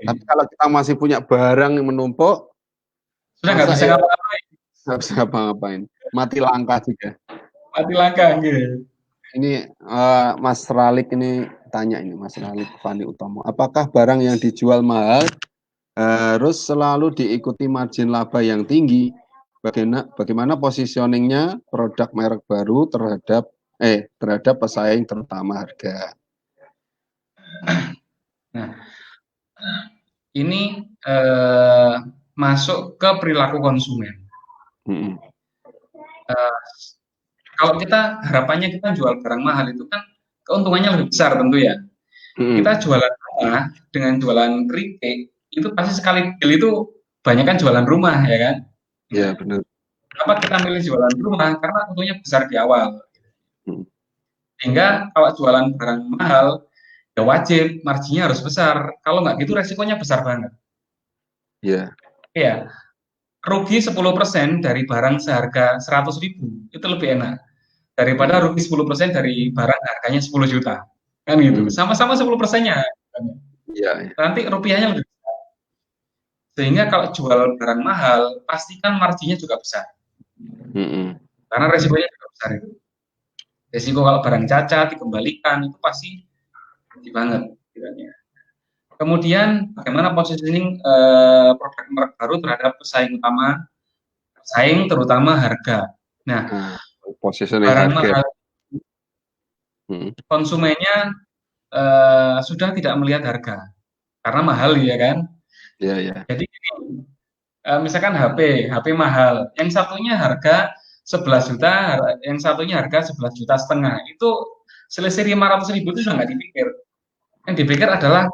Tapi kalau kita masih punya barang yang menumpuk, sudah nggak bisa ngapa-ngapain. Nggak bisa ngapa-ngapain, mati langkah juga. Mati langkah gitu. Ini Mas Ralik ini tanya ini Mas Fani Utomo, apakah barang yang dijual mahal harus selalu diikuti margin laba yang tinggi? Bagaimana positioningnya produk merek baru terhadap pesaing terutama harga? Nah, ini masuk ke perilaku konsumen. Kalau kita harapannya kita jual barang mahal itu kan keuntungannya lebih besar tentu ya. Kita jualan rumah dengan jualan keripik itu pasti sekali deal itu banyak kan jualan rumah ya kan. Ya benar. Kenapa kita milih jualan rumah? Karena untungnya besar di awal. Sehingga kalau jualan barang mahal ya wajib marginnya harus besar. Kalau nggak gitu resikonya besar banget. Iya. Iya. Rugi 10% dari barang seharga 100.000 itu lebih enak daripada rugi 10% dari barang harganya 10 juta. Kan gitu. Sama-sama 10%-nya. Iya. Nanti rupiahnya lebih besar. Sehingga kalau jual barang mahal, pastikan marginnya juga besar. Karena resikonya juga besar itu. Resiko kalau barang cacat, dikembalikan, itu pasti tinggi banget. Kemudian, bagaimana positioning produk merek baru terhadap pesaing utama, pesaing terutama harga. Nah, positioning barang harga. mahal, konsumennya sudah tidak melihat harga karena mahal ya kan. Iya. Jadi misalkan HP mahal, yang satunya harga 11 juta, yang satunya harga 11,5 juta. Itu selisih 500.000 itu sudah nggak dipikir. Yang dipikir adalah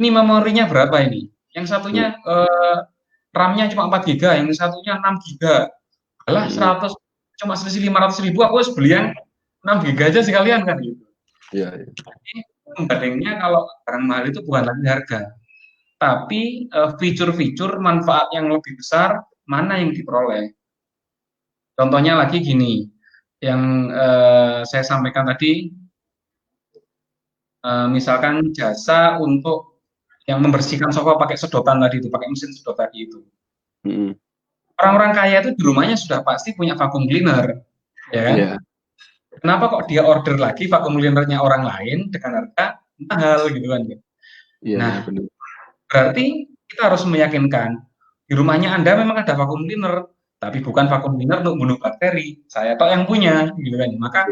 ini memorinya berapa ini? Yang satunya RAM-nya cuma 4 GB, yang satunya 6 GB. Alah 100 cuma selisih 500.000, aku harus beli yang 6 GB aja sekalian kan gitu. Iya. Jadi pembandingnya kalau barang mahal itu bukan lagi harga, tapi fitur-fitur manfaat yang lebih besar mana yang diperoleh. Contohnya lagi gini, yang saya sampaikan tadi, misalkan jasa untuk yang membersihkan sofa pakai sedotan tadi itu, pakai mesin sedot tadi itu. Orang-orang kaya itu di rumahnya sudah pasti punya vacuum cleaner, ya kan? Yeah. Kenapa kok dia order lagi vacuum cleanernya orang lain dengan harga mahal gitu kan? Nah, benar. Berarti kita harus meyakinkan di rumahnya Anda memang ada vacuum cleaner, tapi bukan vacuum cleaner untuk bunuh bakteri. Saya toh yang punya, gitu kan? Maka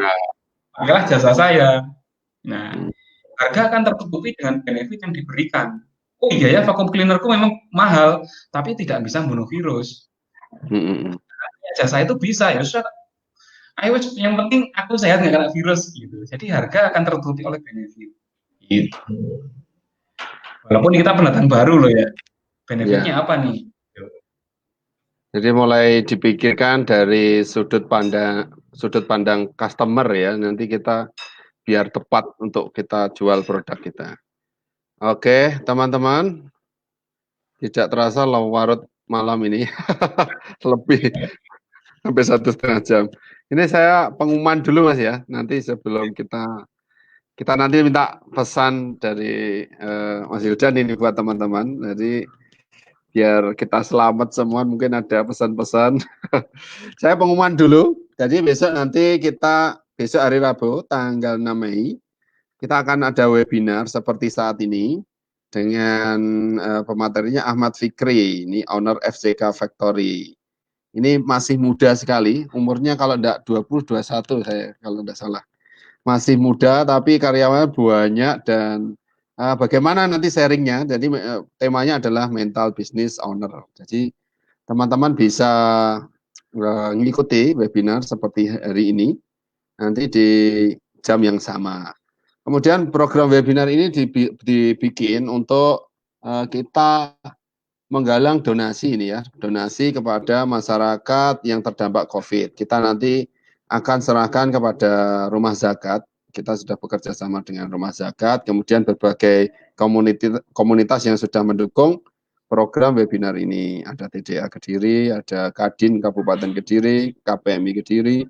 pakailah jasa saya. Nah, harga akan tertutupi dengan benefit yang diberikan. Oh iya ya, vacuum cleanerku memang mahal, tapi tidak bisa membunuh virus. Jasa itu bisa ya sudah. Ayo, yang penting aku sehat nggak kena virus gitu. Jadi harga akan tertutupi oleh benefit. Gitu. Walaupun kita pendatang baru loh ya. Benefitnya apa nih? Jadi mulai dipikirkan dari sudut pandang customer ya. Nanti kita biar tepat untuk kita jual produk kita. Oke, teman-teman. Tidak terasa larut malam ini. Lebih sampai 1,5 jam. Ini saya pengumuman dulu Mas ya. Nanti sebelum kita nanti minta pesan dari Mas Hildan ini buat teman-teman. Jadi biar kita selamat semua, mungkin ada pesan-pesan. Saya pengumuman dulu. Jadi besok hari Rabu tanggal 6 Mei kita akan ada webinar seperti saat ini dengan pematerinya Ahmad Fikri, ini owner FCK Factory. Ini masih muda sekali, umurnya kalau enggak 20, 21 saya kalau enggak salah. Masih muda tapi karyawannya banyak dan bagaimana nanti sharingnya. Jadi temanya adalah mental business owner. Jadi teman-teman bisa mengikuti webinar seperti hari ini nanti di jam yang sama. Kemudian program webinar ini dibikin untuk kita menggalang donasi ini ya, donasi kepada masyarakat yang terdampak COVID. Kita nanti akan serahkan kepada rumah zakat. Kita sudah bekerja sama dengan rumah zakat, kemudian berbagai komunitas yang sudah mendukung program webinar ini. Ada TDA Kediri, ada Kadin Kabupaten Kediri, KPMI Kediri,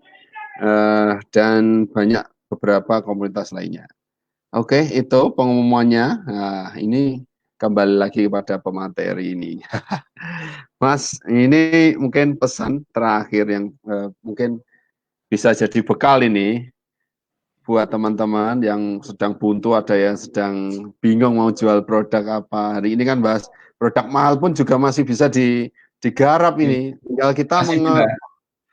dan banyak beberapa komunitas lainnya. Oke, itu pengumumannya. Nah, ini kembali lagi kepada pemateri ini. Mas, ini mungkin pesan terakhir yang mungkin bisa jadi bekal ini buat teman-teman yang sedang buntu, ada yang sedang bingung mau jual produk apa. Hari ini kan bahas produk mahal pun juga masih bisa digarap ini. Tinggal kita Masih bisa.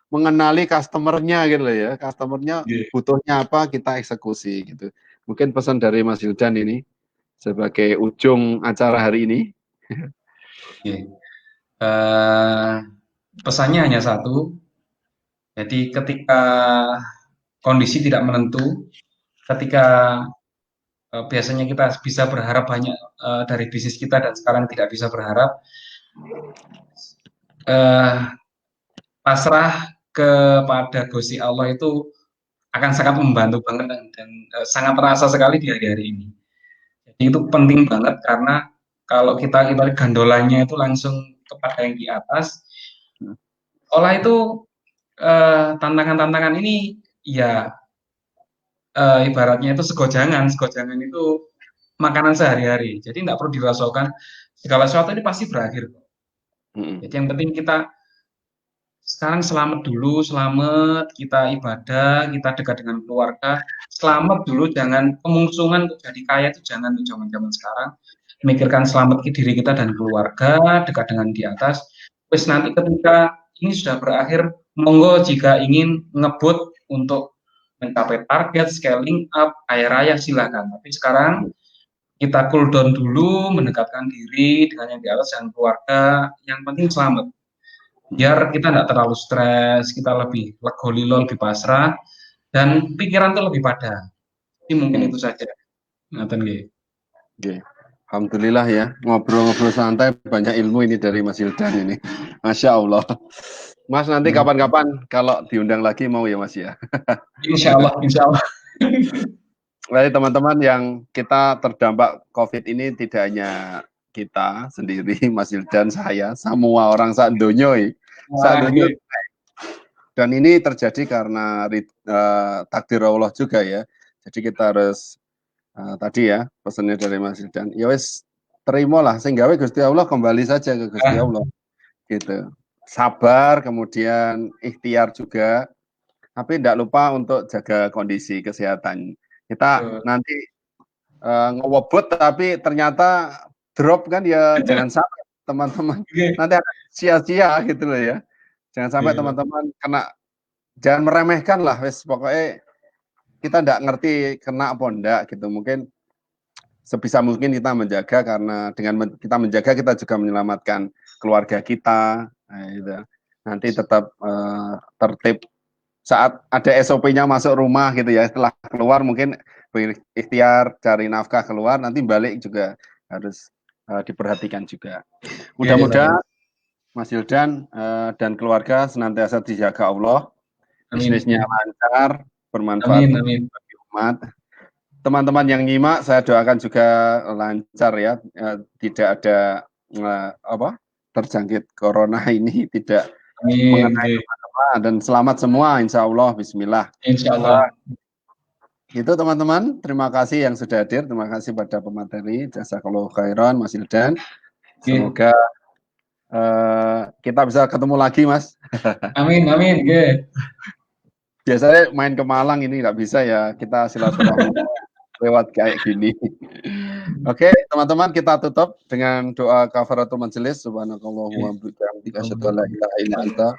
mengenali customernya gitu loh ya. Customernya Oke. butuhnya apa, kita eksekusi gitu. Mungkin pesan dari Mas Hildan ini sebagai ujung acara hari ini. Oke. Eh, pesannya hanya satu. Jadi ketika kondisi tidak menentu, ketika biasanya kita bisa berharap banyak dari bisnis kita dan sekarang tidak bisa berharap, eh, pasrah kepada Gusti Allah itu akan sangat membantu banget dan sangat terasa sekali di hari-hari ini. Jadi itu penting banget karena kalau kita ibarat gondolanya itu langsung kepada yang di atas, olah itu tantangan-tantangan ini ya ibaratnya itu segojangan, segojangan itu makanan sehari-hari. Jadi tidak perlu dirasakan segala sesuatu ini pasti berakhir. Jadi yang penting kita sekarang selamat dulu, selamat kita ibadah, kita dekat dengan keluarga, selamat dulu, jangan kemungsungan untuk jadi kaya itu jangan di zaman-zaman sekarang. Mikirkan selamat ke diri kita dan keluarga, dekat dengan di atas. Terus nanti ketika ini sudah berakhir, monggo jika ingin ngebut untuk mencapai target, scaling up, kaya raya silakan. Tapi sekarang kita cool down dulu, mendekatkan diri dengan yang di atas dan keluarga. Yang penting selamat. Biar kita tidak terlalu stres, kita lebih legolilo, lebih pasrah, dan pikiran itu lebih padam. Jadi mungkin itu saja. Ngaten nggih. Oke. Alhamdulillah ya, ngobrol-ngobrol santai banyak ilmu ini dari Mas Hildan ini. Masya Allah. Mas nanti kapan-kapan kalau diundang lagi mau ya Mas ya. Insya Allah, insya Allah. Baik teman-teman yang kita terdampak COVID ini tidak hanya kita sendiri, Mas Hildan, saya, semua orang sadonyo, sadonyo. Dan ini terjadi karena takdir Allah juga ya. Jadi kita harus tadi ya pesannya dari Mas Hildan. Ya wes terimalah sehingga Gusti Allah kembali saja ke Gusti Allah. Gitu. Sabar, kemudian ikhtiar juga. Tapi tidak lupa untuk jaga kondisi kesehatan. Kita nanti ngewobot tapi ternyata drop kan ya jangan sampai teman-teman. Nanti akan sia-sia gitu loh ya. Jangan sampai teman-teman kena, jangan meremehkan lah wes pokoknya kita tidak ngerti kena apa enggak gitu. Mungkin sebisa mungkin kita menjaga karena dengan kita menjaga kita juga menyelamatkan keluarga kita. Nah, gitu. Nanti tetap tertib saat ada SOP-nya masuk rumah gitu ya, setelah keluar mungkin berikhtiar cari nafkah keluar, nanti balik juga harus diperhatikan juga. Mudah-mudahan Mas Hildan dan keluarga senantiasa dijaga Allah, bisnisnya lancar, bermanfaat bagi umat. Teman-teman yang nyimak, saya doakan juga lancar ya, tidak ada terjangkit corona ini, tidak mengenai dan selamat semua, insya Allah, bismillah. Insya Allah. Itu teman-teman, terima kasih yang sudah hadir, terima kasih pada pemateri, jazakallahu khairan, Mas Hildan. Semoga kita bisa ketemu lagi, Mas. Amin, amin. Biasanya main ke Malang ini nggak bisa ya, kita silaturahmi lewat kayak gini. Oke, teman-teman, kita tutup dengan doa kafaratul majelis. Subhanakallahumma wa bihamdika asyhadu an la ilaha illa anta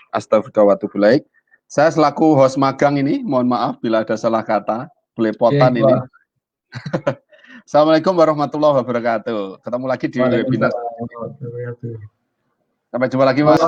astaghfiruka wa atubu ilaik. Saya selaku host magang ini, mohon maaf bila ada salah kata, belepotan ini. Assalamualaikum warahmatullahi wabarakatuh. Ketemu lagi di webinar. Sampai jumpa lagi, Mas.